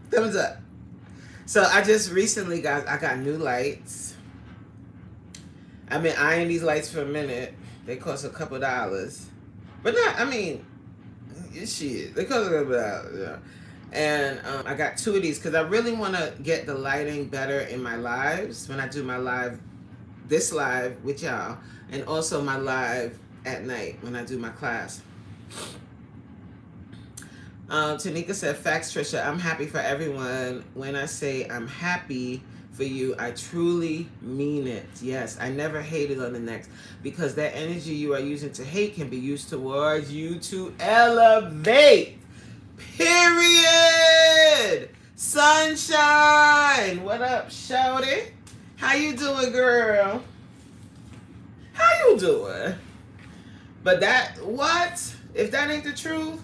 Thumbs up. So I just recently got new lights. I've been eyeing these lights for a minute. They cost a couple dollars. But not, I mean, shit. They cost a couple dollars, yeah. And I got two of these because I really want to get the lighting better in my lives when I do my live, this live with y'all, and also my live at night when I do my class. Tanika said, facts, Trisha. I'm happy for everyone. When I say I'm happy for you, I truly mean it. Yes, I never hated on the next, because that energy you are using to hate can be used towards you to elevate. Period. Sunshine. What up, shawty? How you doing, girl? How you doing? But what? If that ain't the truth,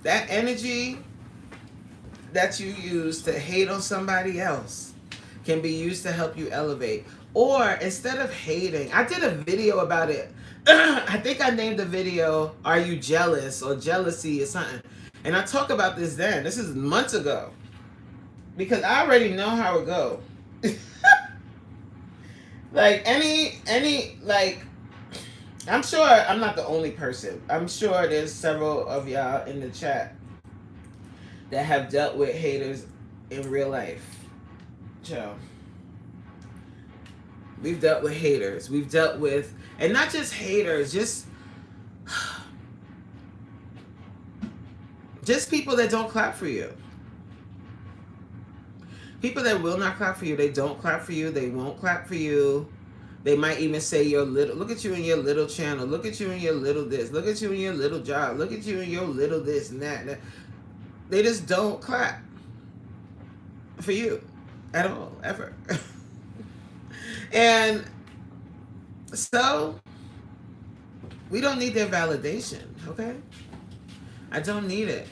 that energy that you use to hate on somebody else can be used to help you elevate. Or instead of hating, I did a video about it. I think I named the video, Are You Jealous? Or Jealousy or something. And I talk about this then. This is months ago. Because I already know how it go. Like like, I'm sure I'm not the only person. I'm sure there's several of y'all in the chat that have dealt with haters in real life. Joe. We've dealt with haters. We've dealt with, and not just haters, just people that don't clap for you. People that will not clap for you. They don't clap for you. They won't clap for you. They might even say your little, look at you in your little channel. Look at you in your little this. Look at you in your little job. Look at you in your little this and that. They just don't clap for you at all, ever. And so we don't need their validation, okay? I don't need it.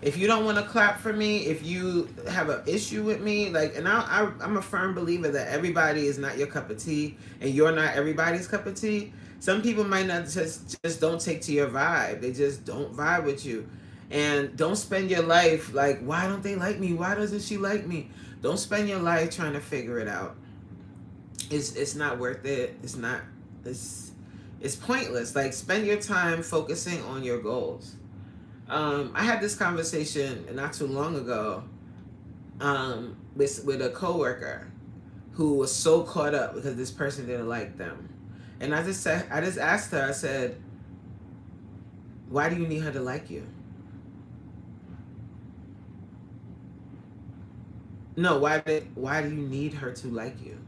If you don't want to clap for me, if you have an issue with me, like, and I'm a firm believer that everybody is not your cup of tea, and you're not everybody's cup of tea. Some people might not just don't take to your vibe. They just don't vibe with you. And don't spend your life like, why don't they like me? Why doesn't she like me? Don't spend your life trying to figure it out. It's not worth it. It's pointless. Like, spend your time focusing on your goals. I had this conversation not too long ago with a coworker who was so caught up because this person didn't like them. And I just asked her, I said, why do you need her to like you? No, why do you need her to like you?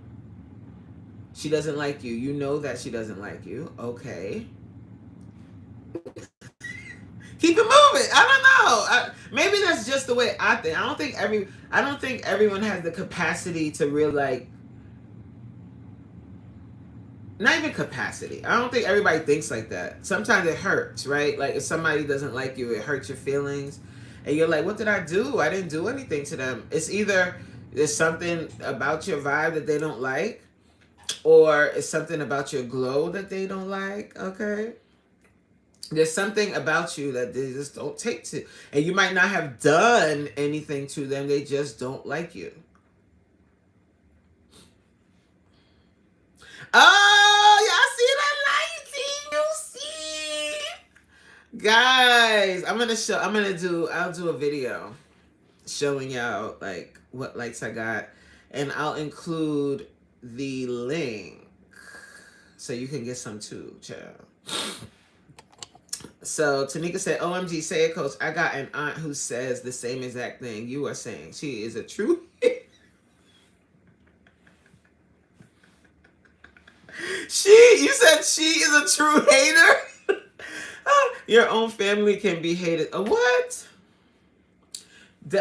She doesn't like you. You know that she doesn't like you. Okay. Keep it moving. I don't know. Maybe that's just the way I think. I don't think everyone has the capacity to really, like, not even capacity. I don't think everybody thinks like that. Sometimes it hurts, right? Like, if somebody doesn't like you, it hurts your feelings. And you're like, what did I do? I didn't do anything to them. It's either there's something about your vibe that they don't like, or it's something about your glow that they don't like, okay? There's something about you that they just don't take to. And you might not have done anything to them. They just don't like you. Oh, y'all see that lighting? You see? Guys, I'll do a video showing y'all like what lights I got. And I'll include the link so you can get some too, child. So Tanika said, OMG, say it, coach. I got an aunt who says the same exact thing you are saying. She is a true you said she is a true hater? Your own family can be hated. What?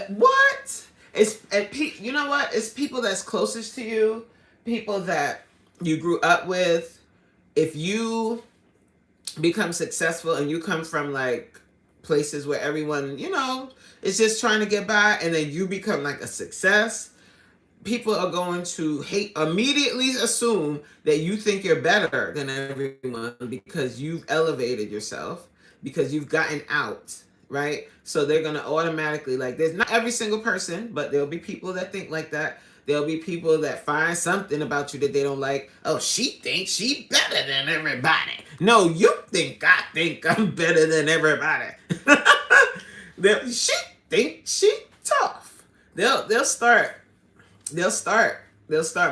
What? You know what? It's people that's closest to you, people that you grew up with. If you become successful and you come from like places where everyone, is just trying to get by, and then you become like a success, people are going to immediately assume that you think you're better than everyone because you've elevated yourself, because you've gotten out, right? So they're going to automatically, like, there's not every single person, but there'll be people that think like that. There'll be people that find something about you that they don't like. Oh, she thinks she better than everybody. No, you think I'm better than everybody. She think she tough. They'll start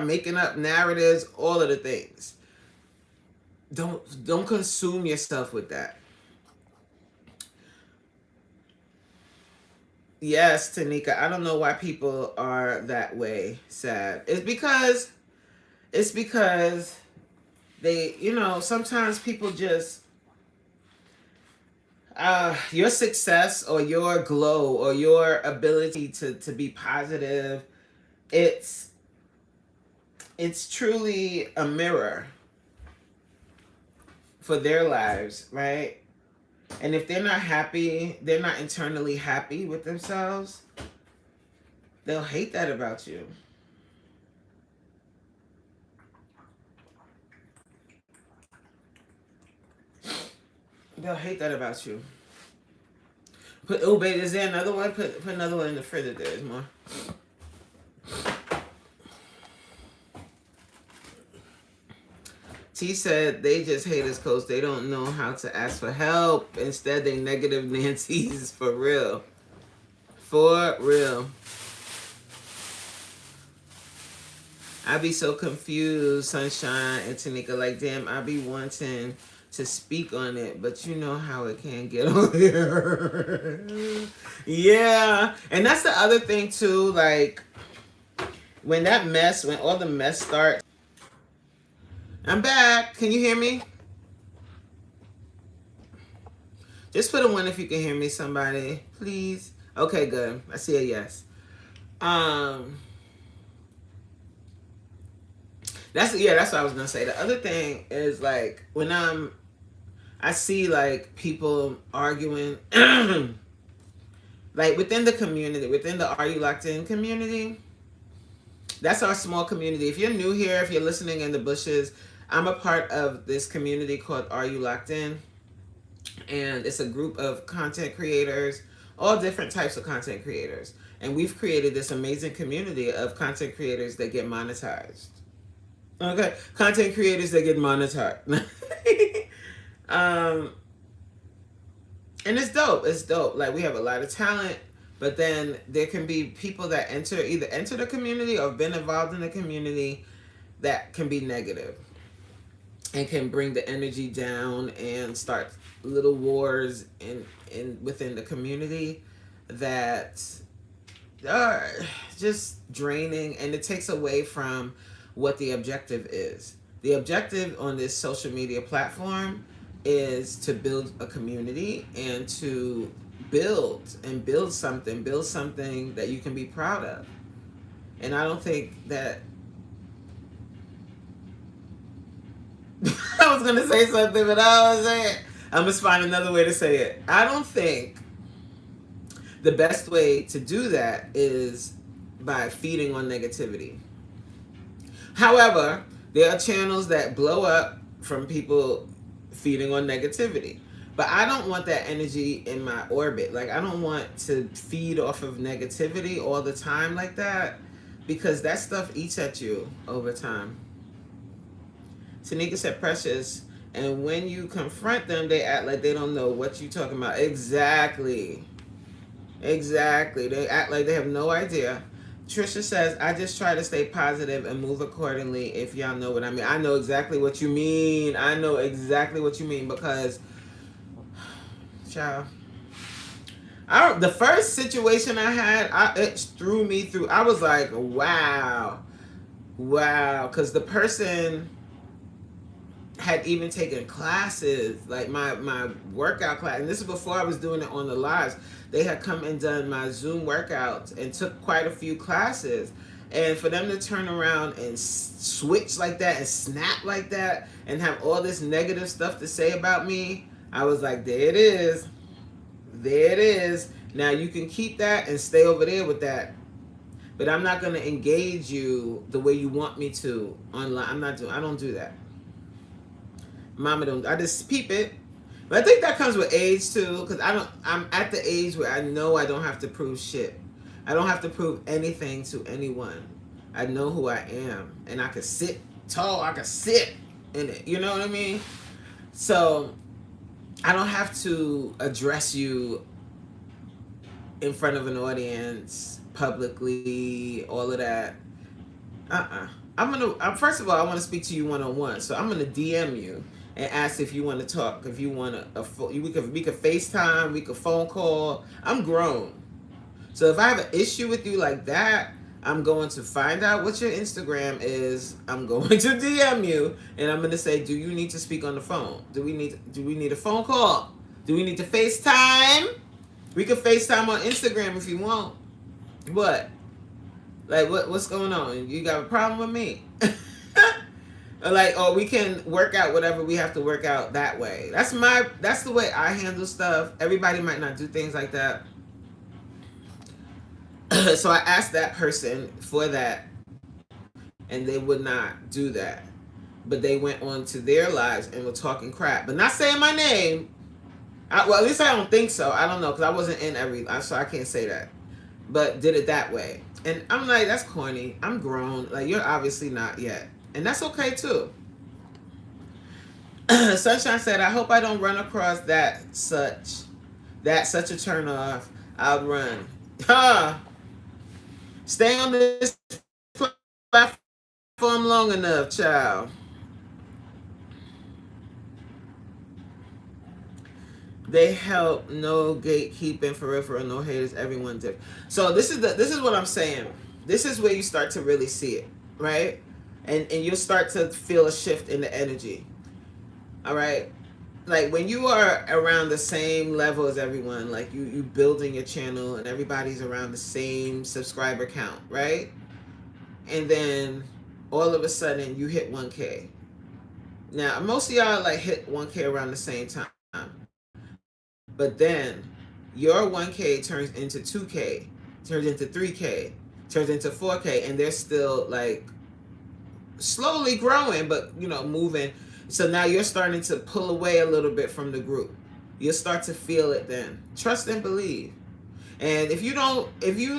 making up narratives, all of the things. Don't consume yourself with that. Yes, Tanika, I don't know why people are that way sad. It's because they, sometimes people just your success or your glow or your ability to be positive, it's truly a mirror for their lives, right? And if they're not happy, they're not internally happy with themselves, they'll hate that about you. They'll hate that about you. Babe, is there another one? Put another one in the fridge. There's more. T said they just hate us, coach. They don't know how to ask for help. Instead, they negative Nancy's for real. For real. I be so confused, Sunshine and Tanika. Like, damn, I be wanting to speak on it, but you know how it can get on here. Yeah. And that's the other thing, too. Like, when all the mess starts. I'm back. Can you hear me? Just put a 1 if you can hear me, somebody. Please. Okay, good. I see a yes. That's what I was gonna say. The other thing is, like, when I see like people arguing like within the community, within the Are You Locked In community. That's our small community. If you're new here, if you're listening in the bushes, I'm a part of this community called Are You Locked In? And it's a group of content creators, all different types of content creators. And we've created this amazing community of content creators that get monetized. Okay, content creators that get monetized. And it's dope. It's dope. Like, we have a lot of talent, but then there can be people that either enter the community or have been involved in the community that can be negative and can bring the energy down and start little wars within the community that are just draining, and it takes away from what the objective is. The objective on this social media platform is to build a community and to build something that you can be proud of. And I don't think that I was gonna say something, but I was saying I'm just find another way to say it. I don't think the best way to do that is by feeding on negativity. However, There are channels that blow up from people feeding on negativity. But I don't want that energy in my orbit. Like, I don't want to feed off of negativity all the time like that, because that stuff eats at you over time. Tanika said, Precious, and when you confront them, they act like they don't know what you're talking about. Exactly. Exactly. They act like they have no idea. Trisha says, I just try to stay positive and move accordingly, if y'all know what I mean. I know exactly what you mean. I know exactly what you mean, because, child, the first situation I had, it threw me through. I was like, wow. Because the person had even taken classes, like my workout class, and this is before I was doing it on the lives. They had come and done my Zoom workouts and took quite a few classes, and for them to turn around and switch like that and snap like that and have all this negative stuff to say about me, I was like, there it is. Now you can keep that and stay over there with that, but I'm not going to engage you the way you want me to online. I don't do that. Mama don't. I just peep it. But I think that comes with age too, because I'm at the age where I know I don't have to prove shit. I don't have to prove anything to anyone. I know who I am, and I can sit tall. I can sit in it. You know what I mean? So I don't have to address you in front of an audience publicly. All of that. First of all, I want to speak to you one-on-one. So I'm gonna DM you and ask if you want to talk. If you want we could FaceTime, we could phone call. I'm grown. So if I have an issue with you like that, I'm going to find out what your Instagram is. I'm going to DM you, and I'm going to say, do you need to speak on the phone? Do we need a phone call? Do we need to FaceTime? We could FaceTime on Instagram if you want. What? Like, what's going on? You got a problem with me? Like, oh, we can work out whatever we have to work out that way. That's the way I handle stuff. Everybody might not do things like that. So I asked that person for that, and they would not do that. But they went on to their lives and were talking crap, but not saying my name. Well, at least I don't think so. I don't know, because I wasn't in so I can't say that. But did it that way. And I'm like, that's corny. I'm grown. Like, you're obviously not yet. And that's okay, too. Sunshine said, I hope I don't run across such a turn off. I'll run. Stay on this platform long enough, child. They help, no gatekeeping, for real, no haters, everyone did. So this is what I'm saying. This is where you start to really see it, right? And you'll start to feel a shift in the energy. All right? Like, when you are around the same level as everyone, like you building your channel and everybody's around the same subscriber count, right? And then all of a sudden you hit 1K. Now, most of y'all like hit 1K around the same time. But then your 1K turns into 2K, turns into 3K, turns into 4K, and they're still like slowly growing, but moving. So now you're starting to pull away a little bit from the group. You'll start to feel it then. Trust and believe. And if you're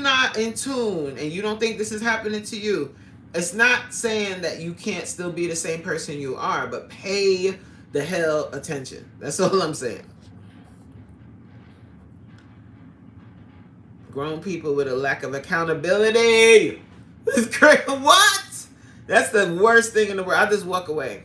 not in tune and you don't think this is happening to you, it's not saying that you can't still be the same person you are, but pay the hell attention. That's all I'm saying. Grown people with a lack of accountability. It's crazy. What? That's the worst thing in the world. I just walk away.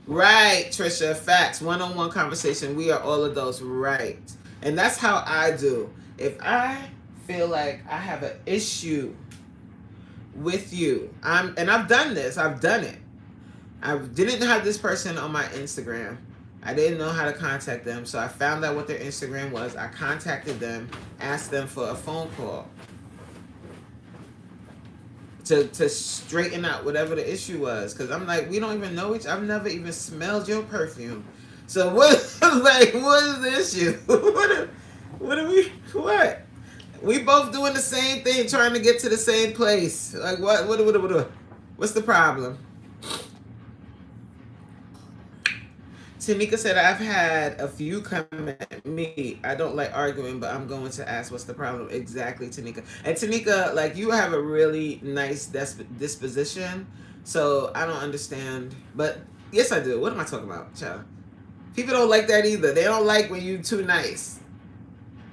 Right, Trisha. Facts. One-on-one conversation. We are all adults. Right. And that's how I do. If I feel like I have an issue with you, and I've done this. I've done it. I didn't have this person on my Instagram. I didn't know how to contact them, so I found out what their Instagram was. I contacted them, asked them for a phone call to straighten out whatever the issue was. Because I'm like, we don't even know each. I've never even smelled your perfume. So what is the issue? What? We both doing the same thing, trying to get to the same place. Like what? What's the problem? Tanika said, I've had a few come at me. I don't like arguing, but I'm going to ask what's the problem. Exactly, Tanika. And Tanika, like, you have a really nice disposition, so I don't understand. But yes, I do. What am I talking about, child? People don't like that either. They don't like when you too nice.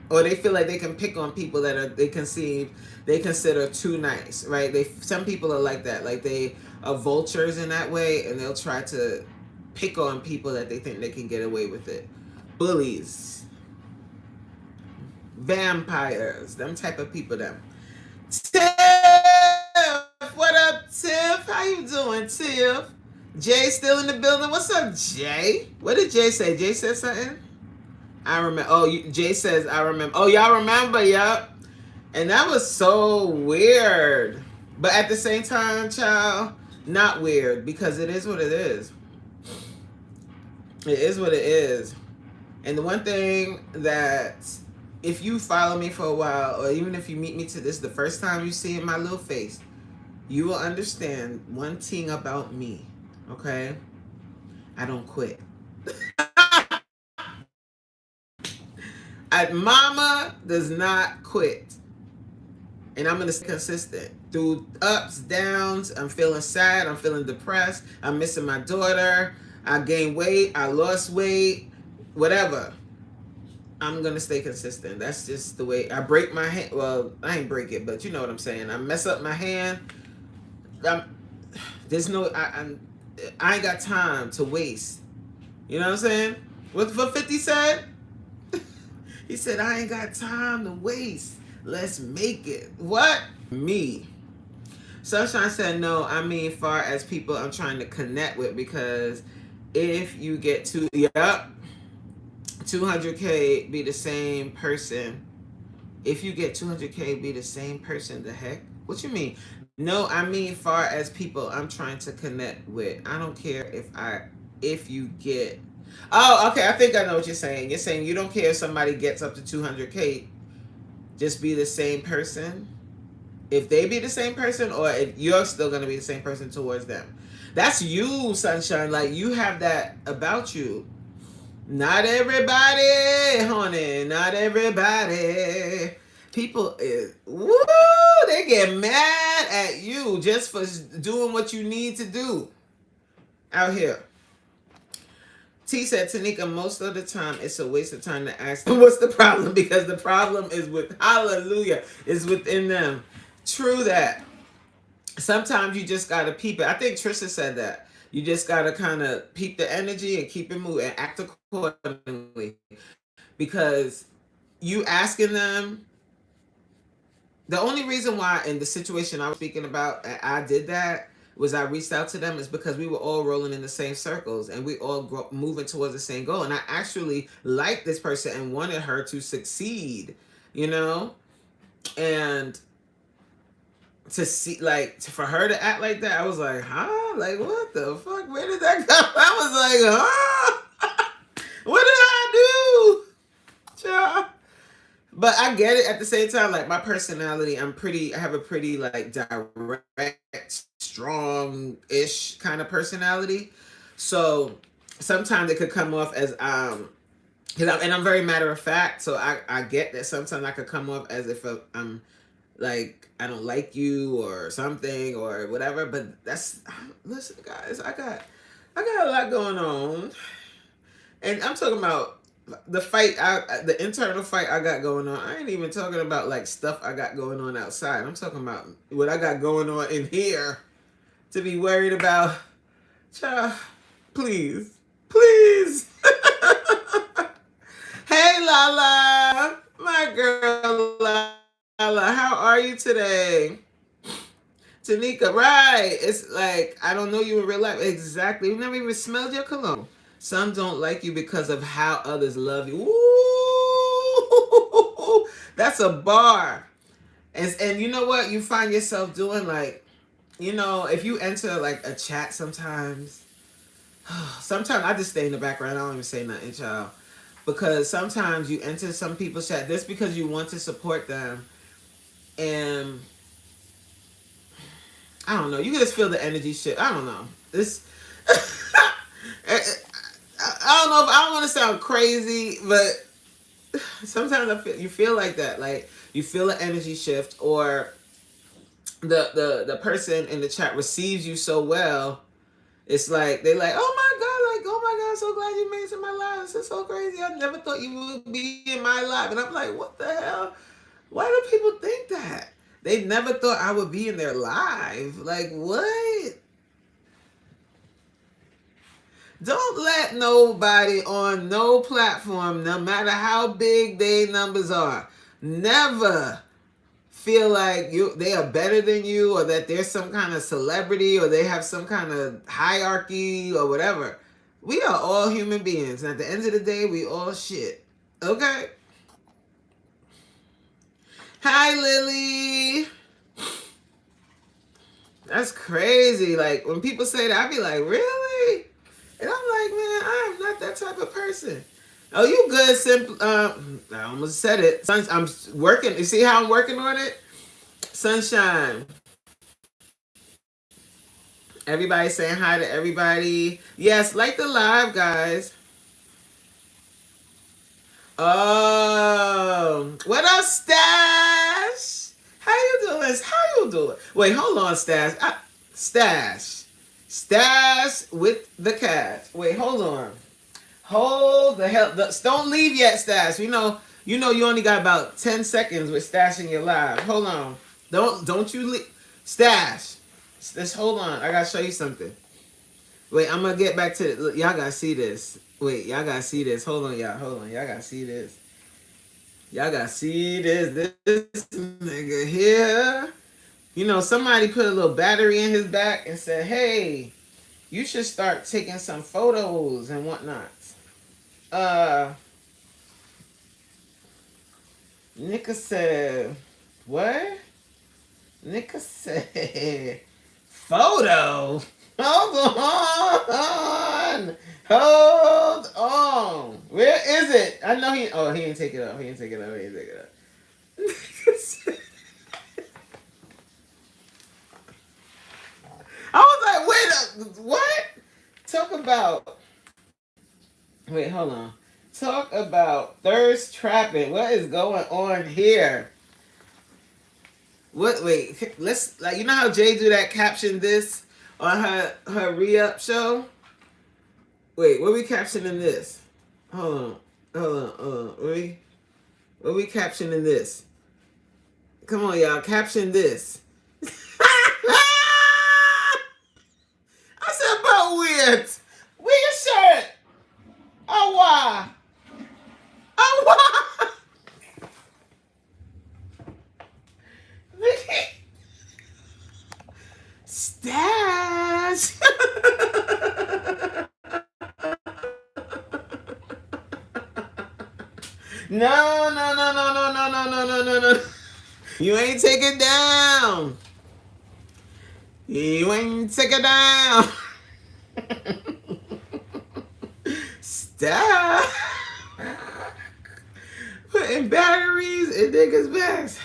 Or they feel like they can pick on people that are they consider too nice, right? Some people are like that. Like they are vultures in that way, and they'll try to pick on people that they think they can get away with it. Bullies, vampires, them type of people. Them. Tiff, what up, Tiff? How you doing, Tiff? Jay still in the building. What's up, Jay? What did Jay say? Jay said something. I remember. Oh, Jay says I remember. Oh, y'all remember? Yep. And that was so weird, but at the same time, child, not weird because it is what it is. It is what it is. And the one thing that, if you follow me for a while, or even if you meet me to this the first time you see my little face, you will understand one thing about me. Okay, I don't quit. Mama does not quit. And I'm going to stay consistent through ups, downs. I'm feeling sad. I'm feeling depressed. I'm missing my daughter. I gained weight. I lost weight. Whatever. I'm going to stay consistent. That's just the way. I break my hand. Well, I ain't break it, but you know what I'm saying. I mess up my hand. There's no, I ain't got time to waste. You know what I'm saying? What 50 said? He said, I ain't got time to waste. Let's make it. What? Me. Sunshine said, no, I mean far as people I'm trying to connect with, because if you get 200K be the same person. If you get 200K be the same person, the heck? What you mean? No, I mean far as people I'm trying to connect with. I don't care if you get. Oh, okay, I think I know what you're saying. You're saying you don't care if somebody gets up to 200K. Just be the same person. If they be the same person, or if you're still going to be the same person towards them. That's you, Sunshine. Like, you have that about you. Not everybody, honey. Not everybody. People they get mad at you just for doing what you need to do out here. T said, Tanika, most of the time it's a waste of time to ask them what's the problem, because the problem is within them. True that. Sometimes you just gotta peep it. I think Trisha said that. You just gotta kind of peep the energy and keep it moving and act accordingly. Because you asking them, the only reason why in the situation I was speaking about, I did that, was I reached out to them is because we were all rolling in the same circles and we all moving towards the same goal. And I actually liked this person and wanted her to succeed, you know? And to see, like, for her to act like that, I was like, huh? Like, what the fuck? Where did that come? I was like, huh? What did I do? Child. But I get it at the same time. Like, my personality, I have a pretty, like, direct, strong-ish kind of personality. So sometimes it could come off as, and I'm very matter of fact. So I get that sometimes I could come off as if I'm, like, I don't like you or something or whatever. But listen, guys, I got a lot going on. And I'm talking about the fight, the internal fight I got going on. I ain't even talking about like stuff I got going on outside. I'm talking about what I got going on in here to be worried about. Child, please. Hey, Lala, my girl, Lala, how are you today? Tanika, right? It's like I don't know you in real life. Exactly. You never even smelled your cologne. Some don't like you because of how others love you. Ooh, that's a bar. And you know what? You find yourself doing, like, you know, if you enter like a chat sometimes I just stay in the background. I don't even say nothing, child. Because sometimes you enter some people's chat just because you want to support them. And I don't know. You can just feel the energy shift. I don't know. This. I don't know if I want to sound crazy, but sometimes you feel like that. Like you feel an energy shift, or the person in the chat receives you so well. It's like they like, oh my god, like oh my god, so glad you made it to my life. This is so crazy. I never thought you would be in my life, and I'm like, what the hell? Why do people think that? They never thought I would be in their life. Like what? Don't let nobody on no platform, no matter how big their numbers are, never feel like they are better than you, or that there's some kind of celebrity, or they have some kind of hierarchy or whatever. We are all human beings, and at the end of the day, we all shit. Okay? Hi, Lily. That's crazy. Like when people say that, I be like, really? And I'm like, man, I am not that type of person. Oh, you good? Simple. I almost said it. I'm working. You see how I'm working on it? Sunshine. Everybody saying hi to everybody. Yes, like the live, guys. Oh, what up, Stash? How you doing? How you doing? Wait, hold on, Stash. Stash with the cat. Wait, hold on. Hold the hell. Don't leave yet, Stash. You know you only got about 10 seconds with Stash in your live. Hold on. Don't you leave. Stash. Just hold on. I gotta show you something. Wait, I'm gonna get back to look, y'all gotta see this. Wait, y'all gotta see this. Hold on, y'all. Hold on. Y'all gotta see this. Y'all gotta see this. This nigga here. You know, somebody put a little battery in his back and said, hey, you should start taking some photos and whatnot. Nika said, what? Nika said, photo? Hold on. Hold on. Where is it? I know he didn't take it up. He didn't take it up. I was like, wait, what? Talk about, wait, hold on. Talk about thirst trapping. What is going on here? What? Wait, let's, like, you know how Jay do that caption this on her re-up show? Wait, what are we captioning this? Hold on. What are we captioning this? Come on, y'all, caption this. I said, but weird. Wear your shirt. Oh, wow. Oh, wow. Stash. No. You ain't take it down. You ain't take it down. Stop putting batteries in niggas' backs.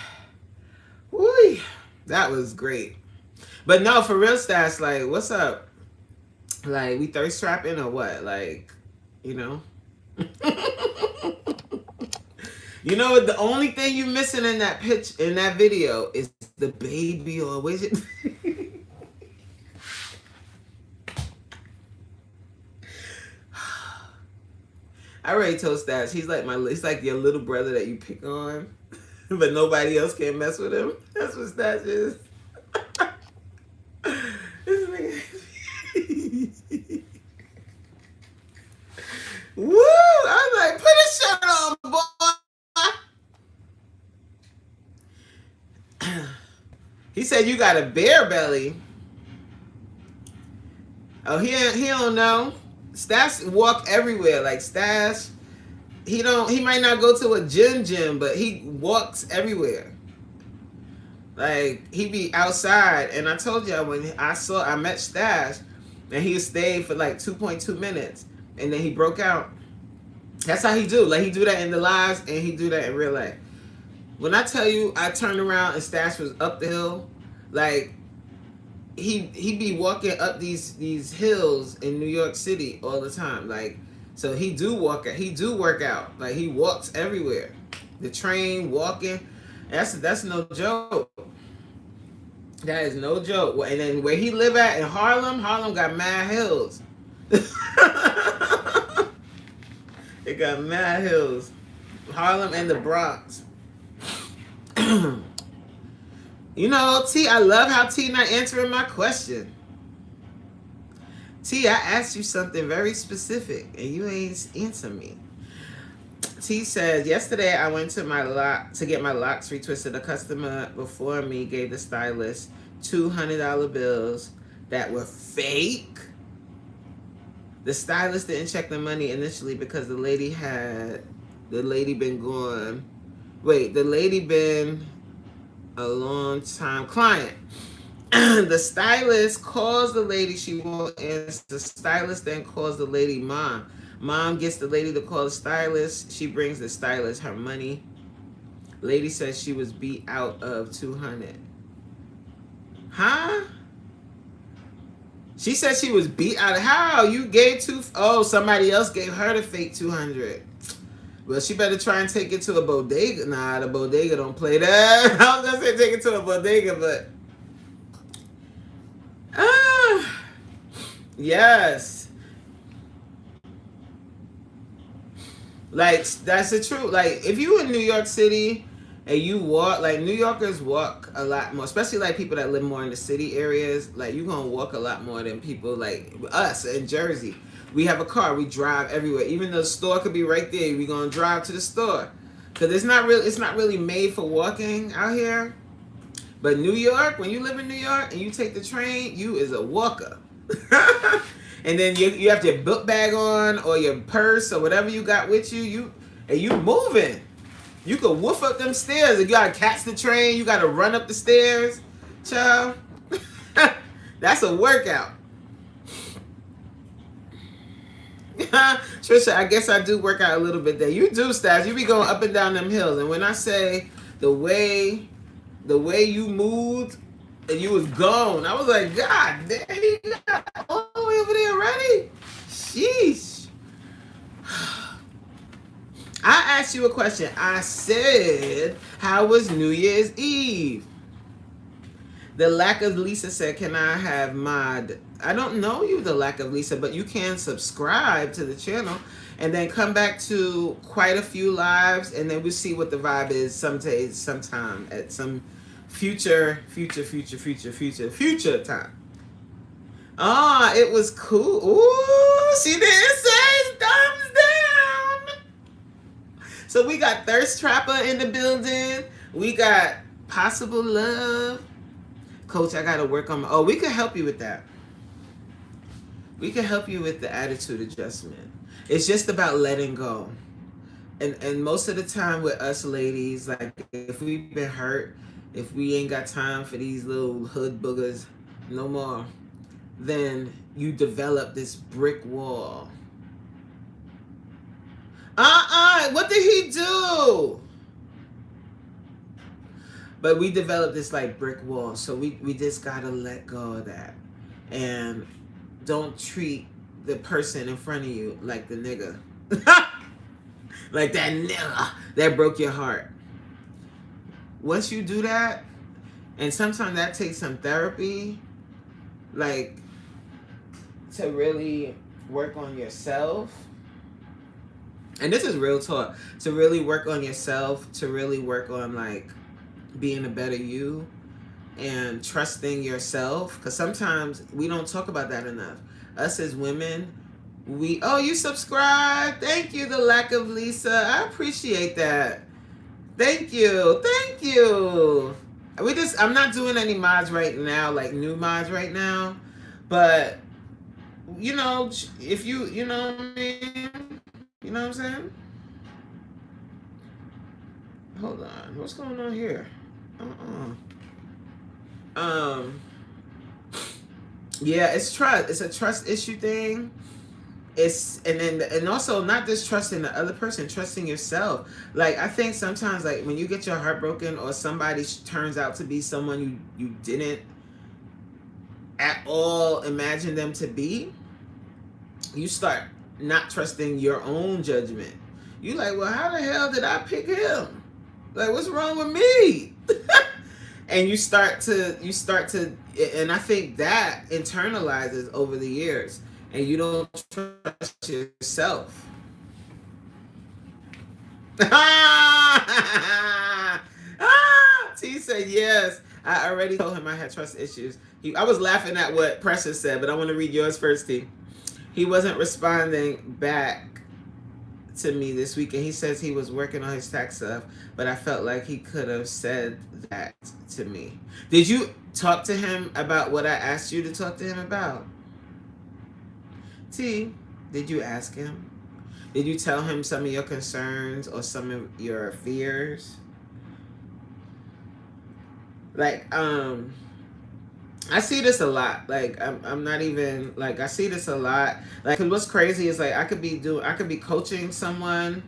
Woo, that was great. But no, for real, Stash, like, what's up? Like, we thirst trapping or what? Like, you know? You know what? The only thing you missing in that video is the baby or what is it? I already told Stash, he's like your little brother that you pick on, but nobody else can mess with him. That's what Stash is. This nigga. Woo! I was like, put a shirt on, boy. He said you got a bear belly. Oh, he don't know. Stash walk everywhere. Like Stash, he might not go to a gym, but he walks everywhere. Like he be outside, and I told y'all when I met Stash, and he stayed for like 2.2 minutes, and then he broke out. That's how he do. Like he do that in the lives, and he do that in real life. When I tell you, I turned around and Stash was up the hill, like he be walking up these hills in New York City all the time. Like, so he do work out. Like, he walks everywhere. The train, walking. That's no joke. That is no joke. And then where he live at in Harlem got mad hills. It got mad hills. Harlem and the Bronx. You know, T, I love how T not answering my question. T, I asked you something very specific and you ain't answer me. T says, yesterday I went to get my locks retwisted. A customer before me gave the stylist $200 bills that were fake. The stylist didn't check the money initially because the lady been gone. Wait, the lady been a long time client. The stylist calls the lady, she won't answer. The stylist then calls the lady mom. Mom gets the lady to call the stylist. She brings the stylist her money. Lady says she was beat out of 200. Huh? She said she was beat out of how? You gave somebody else gave her the fake 200. Well, she better try and take it to a bodega. Nah, the bodega don't play that. I was gonna say take it to a bodega, but yes. Like, that's the truth. Like, if you in New York City and you walk, like, New Yorkers walk a lot more, especially like people that live more in the city areas. Like, you're gonna walk a lot more than people like us in Jersey. We have a car, we drive everywhere. Even though the store could be right there, we're gonna drive to the store. Cause it's not really made for walking out here. But New York, when you live in New York and you take the train, you is a walker. And then you have your book bag on or your purse or whatever you got with you, and you moving. You could woof up them stairs. If you gotta catch the train, you gotta run up the stairs. Child. That's a workout. Trisha, I guess I do work out a little bit there. You do, Stas. You be going up and down them hills. And when I say the way you moved and you was gone, I was like, God damn, you got all the way over there already? Sheesh. I asked you a question. I said, how was New Year's Eve? The Lack of Lisa said, can I have mod? I don't know you, The Lack of Lisa, but you can subscribe to the channel and then come back to quite a few lives, and then we'll see what the vibe is sometime at some future time. Ah, it was cool. Ooh, she didn't say thumbs down. So we got Thirst Trapper in the building. We got Possible Love. Coach, I gotta work on we can help you with that. We can help you with the attitude adjustment. It's just about letting go. And most of the time with us ladies, like, if we've been hurt, if we ain't got time for these little hood boogers no more, then you develop this brick wall. What did he do? But we developed this like brick wall. So we just gotta let go of that. And don't treat the person in front of you like the nigga. Like that nigga that broke your heart. Once you do that, and sometimes that takes some therapy, like, to really work on yourself. And this is real talk. To really work on yourself, to really work on, like, being a better you and trusting yourself. Because sometimes we don't talk about that enough. Us as women, you subscribe. Thank you, The Lack of Lisa. I appreciate that. Thank you. I'm not doing any mods right now, like new mods right now. But, you know, if you know what I mean? You know what I'm saying? Hold on. What's going on here? Yeah, it's trust. It's a trust issue thing. And also not just trusting the other person, trusting yourself. Like, I think sometimes, like, when you get your heart broken or somebody turns out to be someone you didn't at all imagine them to be, you start not trusting your own judgment. You like, well, how the hell did I pick him? Like, what's wrong with me? And you start to, and I think that internalizes over the years, and you don't trust yourself. T said yes. I already told him I had trust issues. I was laughing at what Precious said, but I want to read yours first, T. He wasn't responding back to me this week, and he says he was working on his tax stuff, but I felt like he could have said that to me. Did you talk to him about what I asked you to talk to him about? T, did you ask him? Did you tell him some of your concerns or some of your fears? Like, I see this a lot. Like, I'm not even, like, I see this a lot. Like, 'cause what's crazy is, like, I could be coaching someone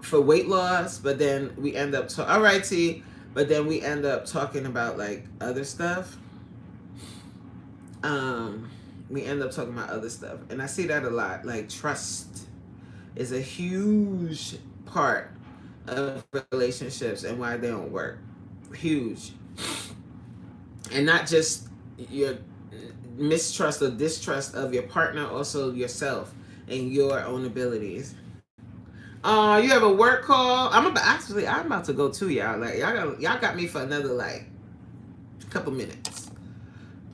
for weight loss, but then we end up all right, T, but then we end up talking about, like, other stuff. We end up talking about other stuff, and I see that a lot. Like, trust is a huge part of relationships and why they don't work. Huge. And not just your mistrust or distrust of your partner, also yourself and your own abilities. Oh, you have a work call? I'm about to go too, y'all. Like, y'all got me for another, like, couple minutes.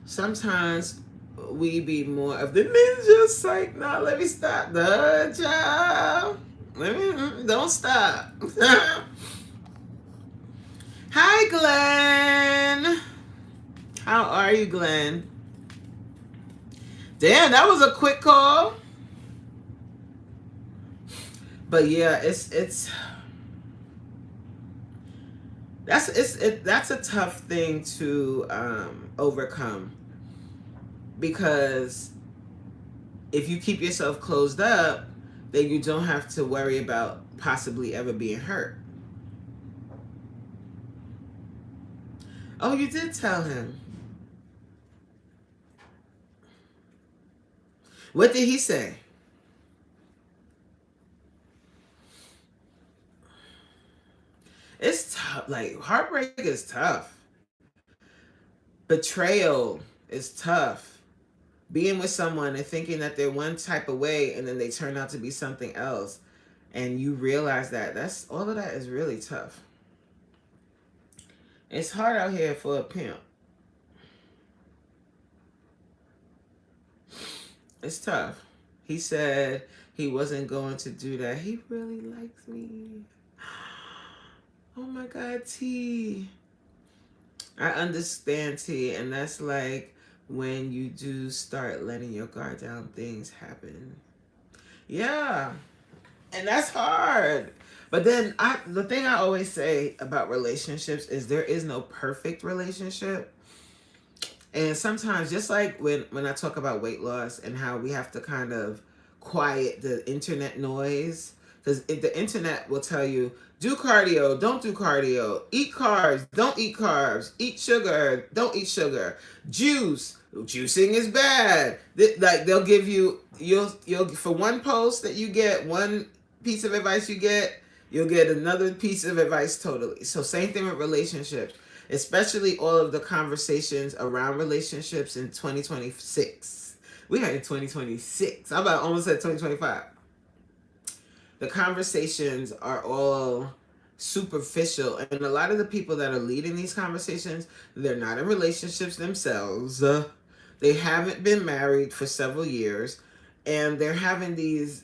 Sometimes we be more of the ninja psych. Now let me stop the job. Don't stop. Hi, Glenn. How are you, Glenn? Damn, that was a quick call. But yeah, that's a tough thing to overcome, because if you keep yourself closed up, then you don't have to worry about possibly ever being hurt. Oh, you did tell him. What did he say? It's tough. Like, heartbreak is tough. Betrayal is tough. Being with someone and thinking that they're one type of way and then they turn out to be something else, and you realize that's all of that is really tough. It's hard out here for a pimp. It's tough. He said he wasn't going to do that. He really likes me. Oh my God, T. I understand, T, and that's like when you do start letting your guard down, things happen. Yeah, and that's hard. But then the thing I always say about relationships is there is no perfect relationship. And sometimes, just like when I talk about weight loss and how we have to kind of quiet the internet noise, because the internet will tell you, do cardio, don't do cardio, eat carbs, don't eat carbs, eat sugar, don't eat sugar, juicing is bad. Like, they'll give you, you'll for one post that you get, one piece of advice you get, you'll get another piece of advice totally. So same thing with relationships, especially all of the conversations around relationships in 2026. We are in 2026. I about almost said 2025. The conversations are all superficial, and a lot of the people that are leading these conversations, they're not in relationships themselves. They haven't been married for several years, and they're having these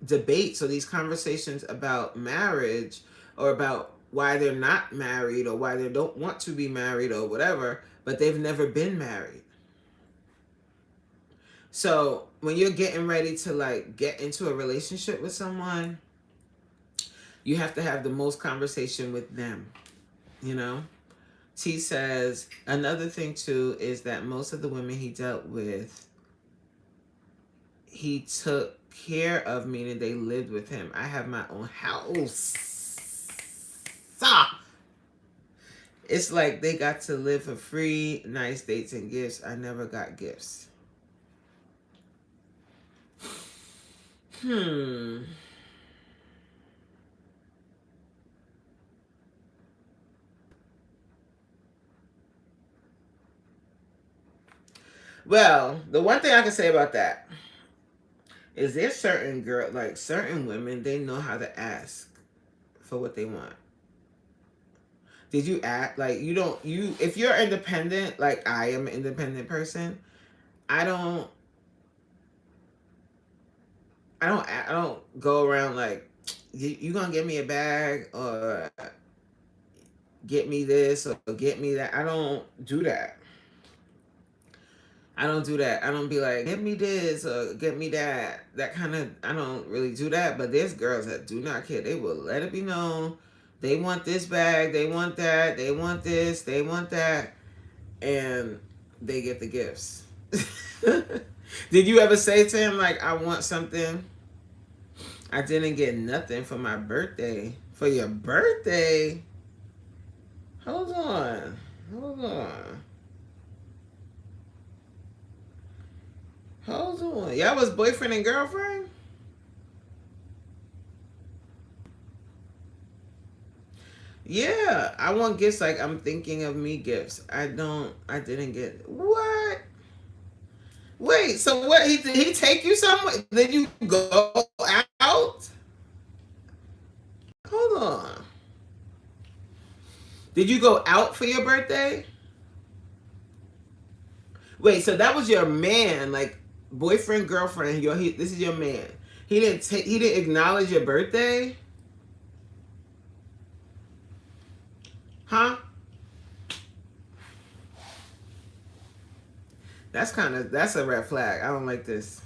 debates or these conversations about marriage, or about why they're not married or why they don't want to be married or whatever, but they've never been married. So when you're getting ready to, like, get into a relationship with someone, you have to have the most conversation with them, you know? T says, another thing too is that most of the women he dealt with, he took care of, meaning they lived with him. I have my own house. It's like they got to live for free, nice dates and gifts. I never got gifts. Hmm. Well, the one thing I can say about that is there's certain like certain women, they know how to ask for what they want. Did you act like you don't you if you're independent, like I am an independent person, I don't I don't go around like you gonna give me a bag or get me this or get me that. I don't do that. I don't do that. I don't be like, get me this or get me that. That kind of, I don't really do that. But there's girls that do not care. They will let it be known. They want this bag. They want that. They want this. They want that. And they get the gifts. Did you ever say to him, like, I want something? I didn't get nothing for my birthday. For your birthday? Hold on. Hold on. Hold on. Y'all was boyfriend and girlfriend? Yeah. I want gifts like I'm thinking of me gifts. I didn't get what? Wait, so what did he take you somewhere? Did you go out? Hold on. Did you go out for your birthday? Wait, so that was your man, like boyfriend, girlfriend, this is your man. He didn't acknowledge your birthday? Huh? That's a red flag. I don't like this.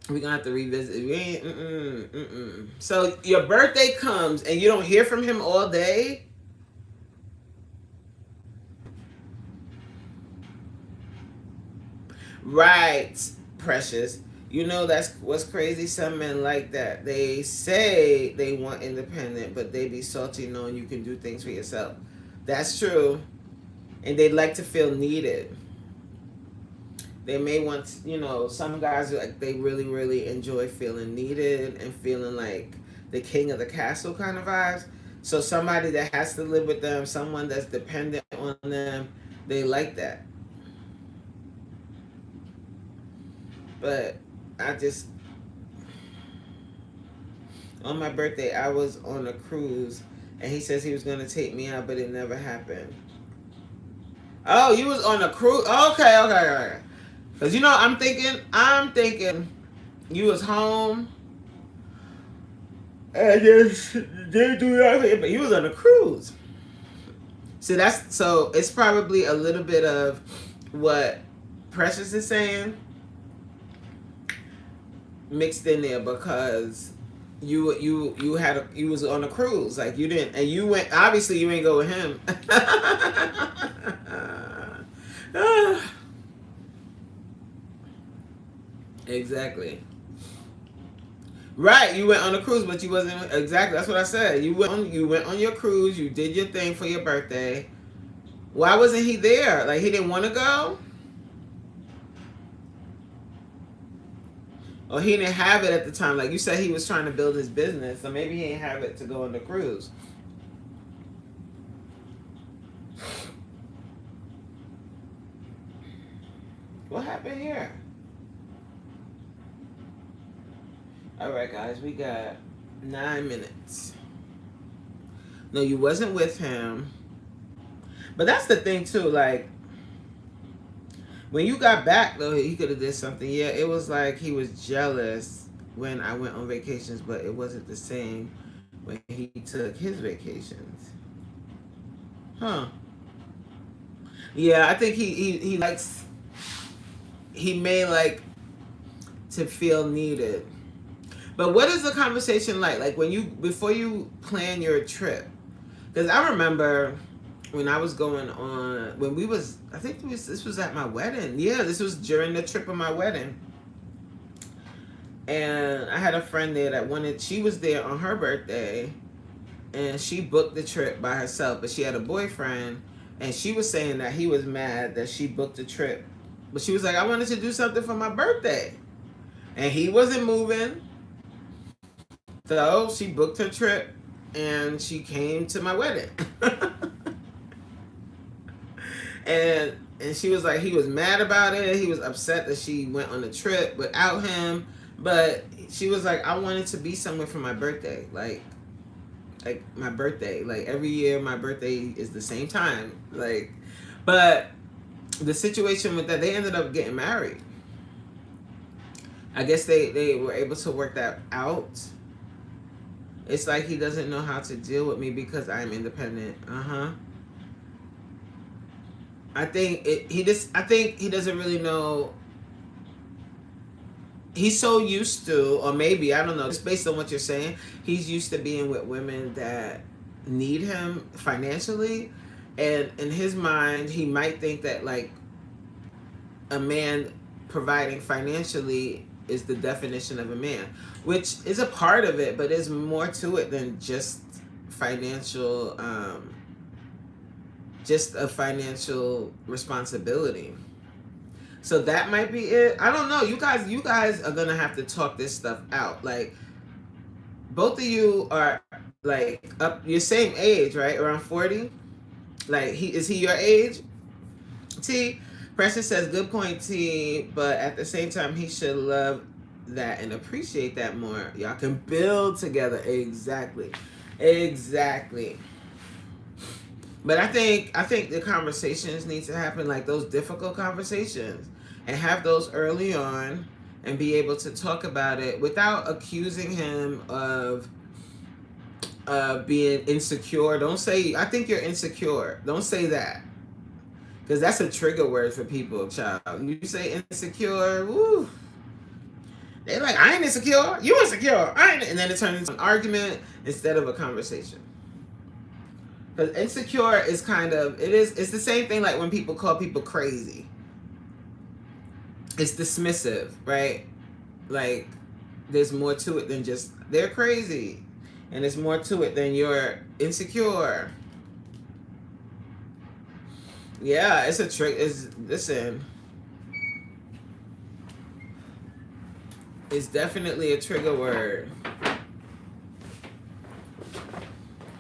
We're gonna have to revisit. We ain't. So your birthday comes and you don't hear from him all day? Right, precious. You know that's what's crazy. Some men like that. They say they want independent, but they be salty knowing you can do things for yourself. That's true, and they like to feel needed. They may want, some guys like they really, really enjoy feeling needed and feeling like the king of the castle kind of vibes. So somebody that has to live with them, someone that's dependent on them, they like that. But I just, on my birthday, I was on a cruise and he says he was going to take me out, but it never happened. Oh, you was on a cruise? Okay. Because, I'm thinking you was home and just didn't do nothing, but you was on a cruise. So it's probably a little bit of what Precious is saying mixed in there because you was on a cruise, like you didn't, and you went, obviously you ain't go with him. Exactly. Right, you went on a cruise, but you wasn't exactly. That's what I said. You went on your cruise. You did your thing for your birthday. Why wasn't he there? Like he didn't want to go, or he didn't have it at the time. Like you said, he was trying to build his business, so maybe he didn't have it to go on the cruise. What happened here? All right, guys, we got 9 minutes. No, you wasn't with him. But that's the thing too, like when you got back though, he could have did something. Yeah, it was like he was jealous when I went on vacations, but it wasn't the same when he took his vacations. Huh. Yeah, I think he likes, he may like to feel needed. But what is the conversation like? Like before you plan your trip? Because I remember when I was going on, I think this was at my wedding. Yeah, this was during the trip of my wedding. And I had a friend there that she was there on her birthday. and she booked the trip by herself, but she had a boyfriend, and she was saying that he was mad that she booked the trip, but she was like, I wanted to do something for my birthday, and he wasn't moving, so she booked her trip, and she came to my wedding. And she was like, he was mad about it. He was upset that she went on the trip without him. But she was like, I wanted to be somewhere for my birthday. Like my birthday. Like every year my birthday is the same time. Like, but the situation with that, they ended up getting married. I guess they were able to work that out. It's like he doesn't know how to deal with me because I'm independent. I think he doesn't really know. He's so used to, or maybe, I don't know, just based on what you're saying, he's used to being with women that need him financially, and in his mind he might think that like a man providing financially is the definition of a man, which is a part of it, but there's more to it than just financial just a financial responsibility. So that might be it. I don't know. You guys are gonna have to talk this stuff out. Like, both of you are like up your same age, right? Around 40. Like, is he your age? T. Precious says, good point, T. But at the same time, he should love that and appreciate that more. Y'all can build together. Exactly. But I think the conversations need to happen, like those difficult conversations, and have those early on, and be able to talk about it without accusing him of being insecure. Don't say, I think you're insecure. Don't say that, because that's a trigger word for people, child. You say insecure, woo. They're like, I ain't insecure. You insecure. And then it turns into an argument instead of a conversation. Because insecure is kind of, it's the same thing like when people call people crazy. It's dismissive, right? Like, there's more to it than just, they're crazy. And there's more to it than you're insecure. Yeah, it's a trick. Listen. It's definitely a trigger word.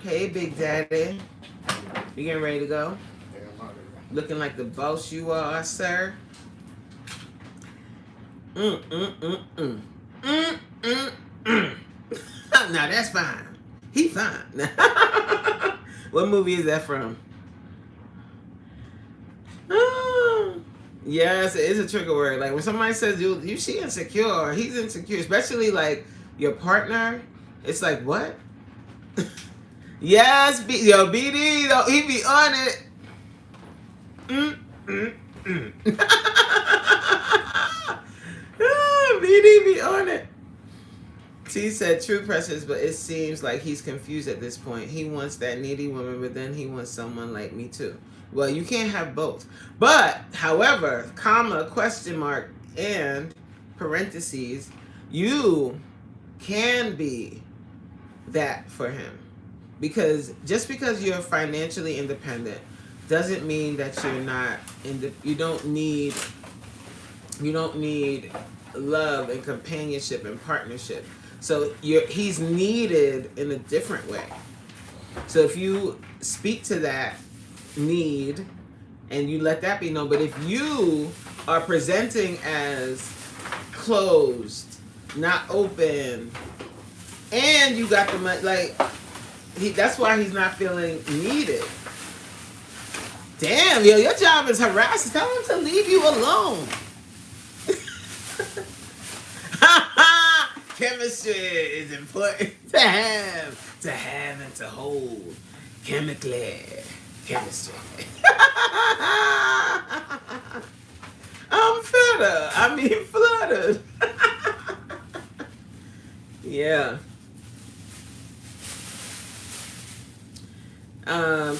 Hey, Big Daddy. You getting ready to go? Yeah, I'm out of here. Looking like the boss you are, sir. Now that's fine. He fine. What movie is that from? Yes, it is a trigger word. Like when somebody says you she insecure, or he's insecure, especially like your partner, it's like, what? Yes, BD, though, he be on it. BD be on it. T said, true, Precious, but it seems like he's confused at this point. He wants that needy woman, but then he wants someone like me too. Well, you can't have both. But, however, comma, question mark, and parentheses, you can be that for him. Because just because you're financially independent doesn't mean that you're not you don't need love and companionship and partnership. So he's needed in a different way. So if you speak to that need and you let that be known, but if you are presenting as closed, not open, and you got the money, like, that's why he's not feeling needed. Damn, yo, your job is harassing. Tell him to leave you alone. Chemistry is important to have and to hold. Chemistry. I'm fluttered. Yeah.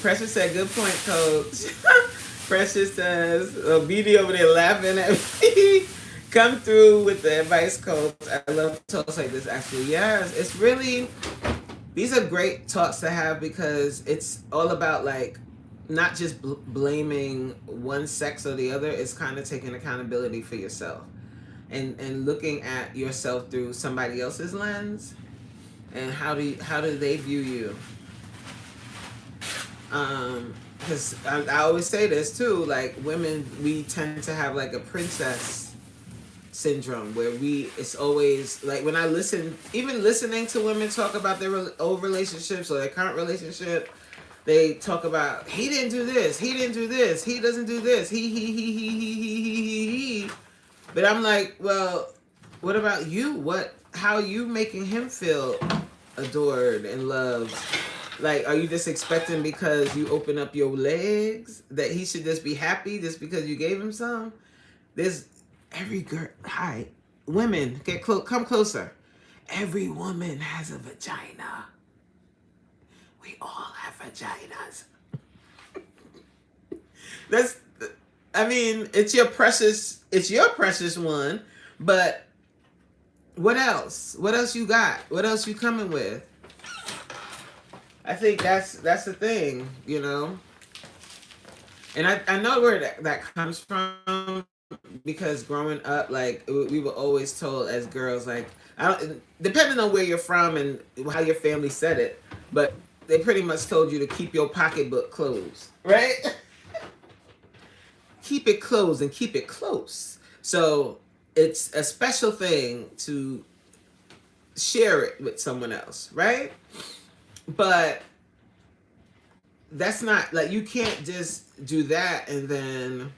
Precious said, good point, Coach. Precious says, BD over there laughing at me. Come through with the advice, Coach. I love talks like this, actually. Yes, it's really, these are great talks to have because it's all about like not just blaming one sex or the other. It's kind of taking accountability for yourself and looking at yourself through somebody else's lens and how do they view you. Because I always say this too, like women, we tend to have like a princess syndrome where it's always like when I listen, even listening to women talk about their old relationships or their current relationship, they talk about he didn't do this, he didn't do this, he doesn't do this, he. But I'm like, well, what about you? How are you making him feel adored and loved? Like, are you just expecting because you open up your legs that he should just be happy just because you gave him some? There's every girl. Hi, women, come closer. Every woman has a vagina. We all have vaginas. It's your precious one. But what else? What else you got? What else you coming with? I think that's the thing, you know. And I know where that comes from because growing up, like we were always told as girls, like depending on where you're from and how your family said it, but they pretty much told you to keep your pocketbook closed, right? Keep it closed and keep it close. So it's a special thing to share it with someone else, right? But that's not like you can't just do that and then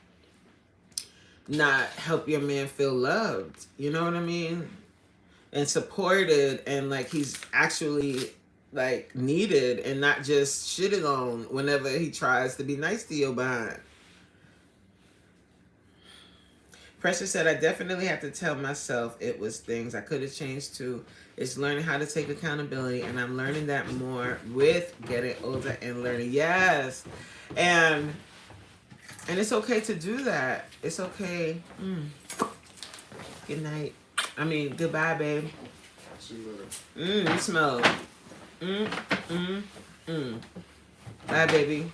not help your man feel loved. You know what I mean? And supported and like he's actually like needed and not just shitted on whenever he tries to be nice to you behind. Precious said, I definitely have to tell myself it was things I could have changed too. It's learning how to take accountability, and I'm learning that more with getting older and learning. Yes. And it's okay to do that. It's okay. Good night. Goodbye, babe. See you later. You smell. Bye, baby.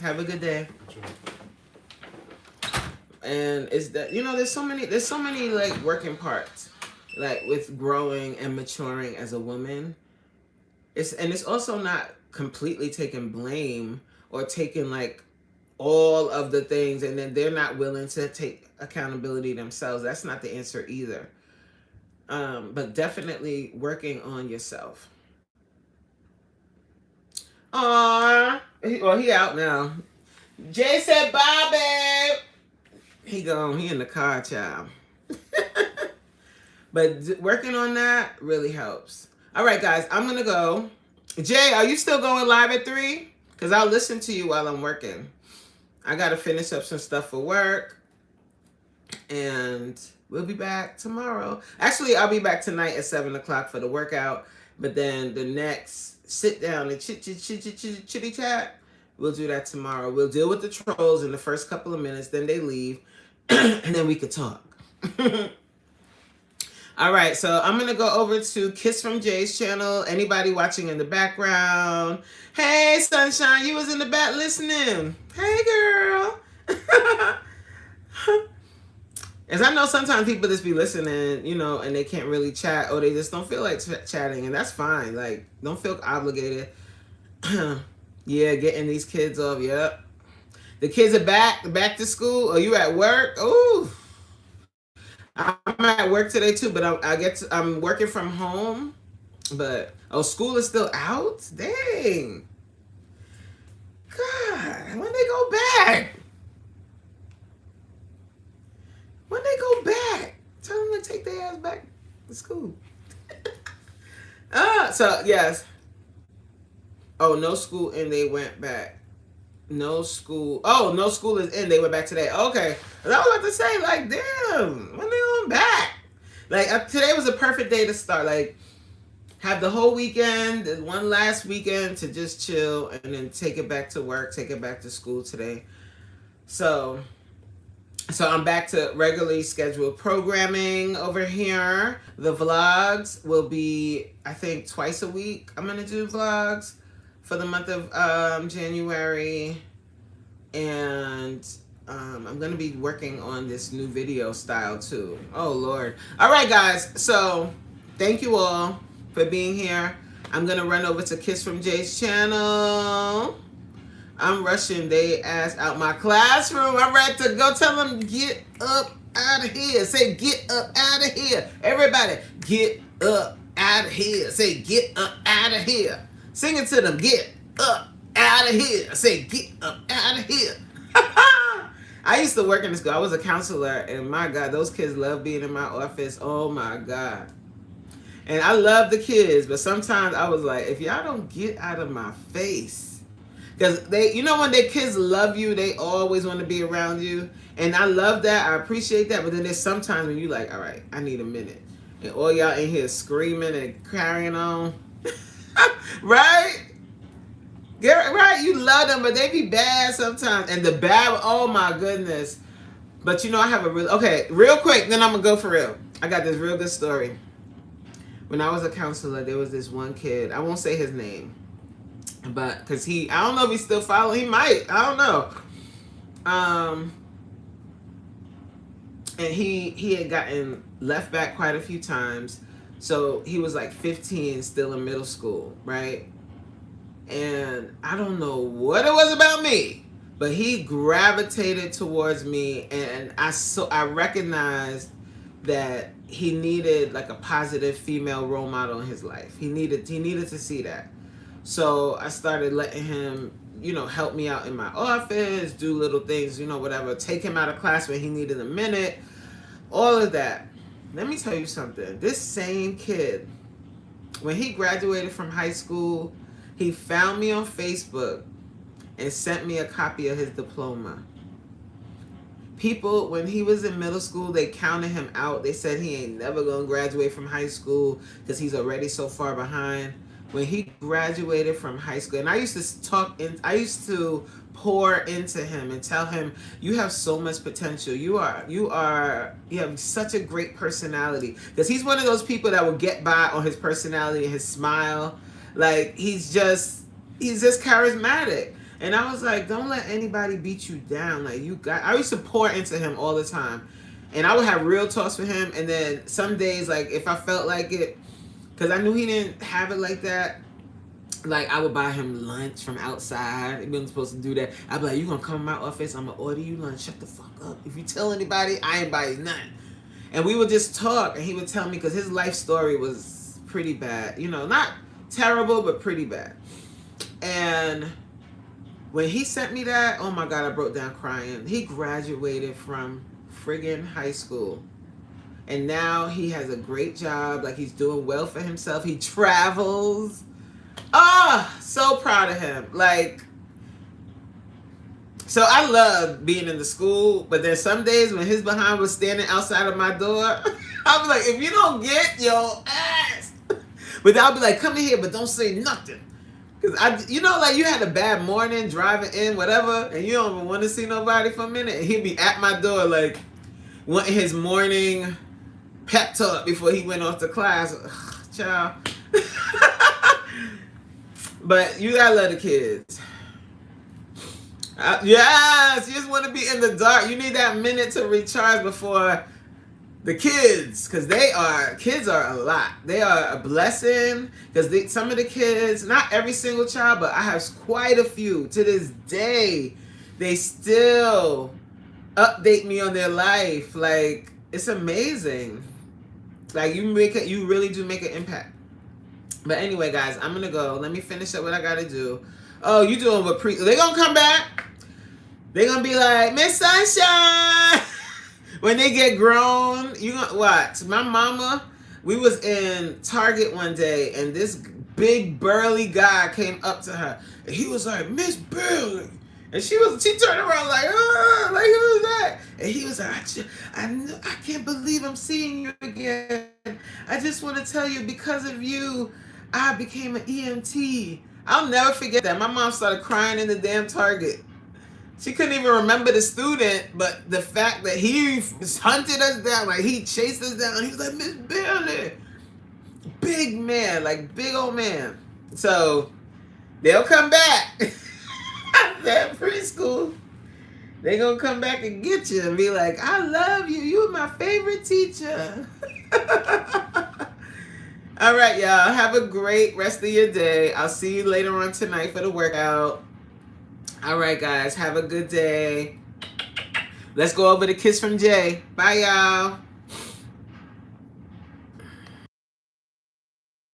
Have a good day. And it's that, you know, there's so many like working parts, like with growing and maturing as a woman. It's also not completely taking blame or taking like all of the things and then they're not willing to take accountability themselves. That's not the answer either. But definitely working on yourself. Aww. He out now. Jay said bye, babe. He gone. He in the car, child. But working on that really helps. All right, guys. I'm going to go. Jay, are you still going live at 3? Because I'll listen to you while I'm working. I got to finish up some stuff for work. And we'll be back tomorrow. Actually, I'll be back tonight at 7 o'clock for the workout. But then the next sit down and chitty chat, we'll do that tomorrow. We'll deal with the trolls in the first couple of minutes. Then they leave. And then we could talk. All right, so I'm going to go over to Kiss from Jay's channel. Anybody watching in the background? Hey, Sunshine, you was in the back listening. Hey, girl. As I know sometimes people just be listening, you know, and they can't really chat or they just don't feel like chatting, and that's fine. Like, don't feel obligated. Yeah, getting these kids off, yep. The kids are back to school. Are you at work? Ooh. I'm at work today too, but I'm working from home. But school is still out? Dang. God, when they go back? When they go back? Tell them to take their ass back to school. So yes. Oh, no school and they went back. No school. Oh, no school is in. They went back today. Okay. I was about to say, like, damn, when they on back? Like, today was a perfect day to start. Like, have the whole weekend, and one last weekend to just chill, and then take it back to work, take it back to school today. So, So I'm back to regularly scheduled programming over here. The vlogs will be, I think, twice a week. I'm gonna do vlogs for the month of January, and I'm gonna be working on this new video style too. Oh Lord! All right, guys. So thank you all for being here. I'm gonna run over to Kiss from Jay's channel. I'm rushing they ass out my classroom. I'm ready to go. Tell them get up out of here. Say get up out of here. Everybody, get up out of here. Say get up out of here. Sing it to them. Get up out of here. Say get up out of here. I used to work in the school. I was a counselor, and my God, those kids love being in my office. Oh my God. And I love the kids, but sometimes I was like, if y'all don't get out of my face. Because they, you know, when their kids love you, they always want to be around you. And I love that. I appreciate that. But then there's sometimes when you like, all right, I need a minute. And all y'all in here screaming and carrying on. Right? Right? You love them, but they be bad sometimes. And the bad, oh my goodness. But you know, I have a real, okay, real quick, then I'm going to go for real. I got this real good story. When I was a counselor, there was this one kid. I won't say his name. But because I don't know if he's still following. He might. I don't know. And he had gotten left back quite a few times. So he was like 15, still in middle school, right? And I don't know what it was about me, but he gravitated towards me, and I recognized that he needed like a positive female role model in his life. He needed to see that. So I started letting him, you know, help me out in my office, do little things, you know, whatever. Take him out of class when he needed a minute. All of that. Let me tell you something. This same kid, when he graduated from high school, he found me on Facebook and sent me a copy of his diploma. People, when he was in middle school, they counted him out. They said he ain't never going to graduate from high school because he's already so far behind. When he graduated from high school, and I used to pour into him and tell him, you have so much potential. You have such a great personality. Because he's one of those people that will get by on his personality and his smile. Like, he's just charismatic. And I was like, don't let anybody beat you down. Like, I used to pour into him all the time. And I would have real talks with him. And then some days, like, if I felt like it, because I knew he didn't have it like that. Like, I would buy him lunch from outside. He wasn't supposed to do that. I'd be like, you gonna come to my office? I'm gonna order you lunch. Shut the fuck up. If you tell anybody, I ain't buy you nothing. And we would just talk, and he would tell me, because his life story was pretty bad. You know, not terrible, but pretty bad. And when he sent me that, oh my God, I broke down crying. He graduated from friggin' high school. And now he has a great job. Like, he's doing well for himself. He travels. So proud of him. Like, so I love being in the school, but there's some days when his behind was standing outside of my door. I was like, if you don't get your ass. But I'll be like, come in here, but don't say nothing. Because you know, like, you had a bad morning driving in, whatever, and you don't even want to see nobody for a minute. And he'd be at my door, like, wanting his morning pep talk before he went off to class. Ugh, child. But you gotta love the kids. Yes, you just want to be in the dark. You need that minute to recharge before the kids, because kids are a lot. They are a blessing, because some of the kids, not every single child, but I have quite a few to this day, they still update me on their life. Like, it's amazing. Like, you really do make an impact. But anyway, guys, I'm gonna go. Let me finish up what I gotta do. Oh, you doing what they're gonna come back. They're gonna be like, Miss Sunshine. When they get grown, you gonna watch. My mama, we was in Target one day, and this big burly guy came up to her, and he was like, Miss Burley. And she turned around like, like, who's that? And he was like, I can't believe I'm seeing you again. I just want to tell you, because of you, I became an EMT. I'll never forget that. My mom started crying in the damn Target. She couldn't even remember the student, but the fact that he hunted us down, like he chased us down, he was like, Miss Bailey. Big man, like big old man. So they'll come back. That preschool, they gonna come back and get you and be like, I love you. You're my favorite teacher. All right, y'all. Have a great rest of your day. I'll see you later on tonight for the workout. All right, guys. Have a good day. Let's go over to Kiss from Jay. Bye, y'all.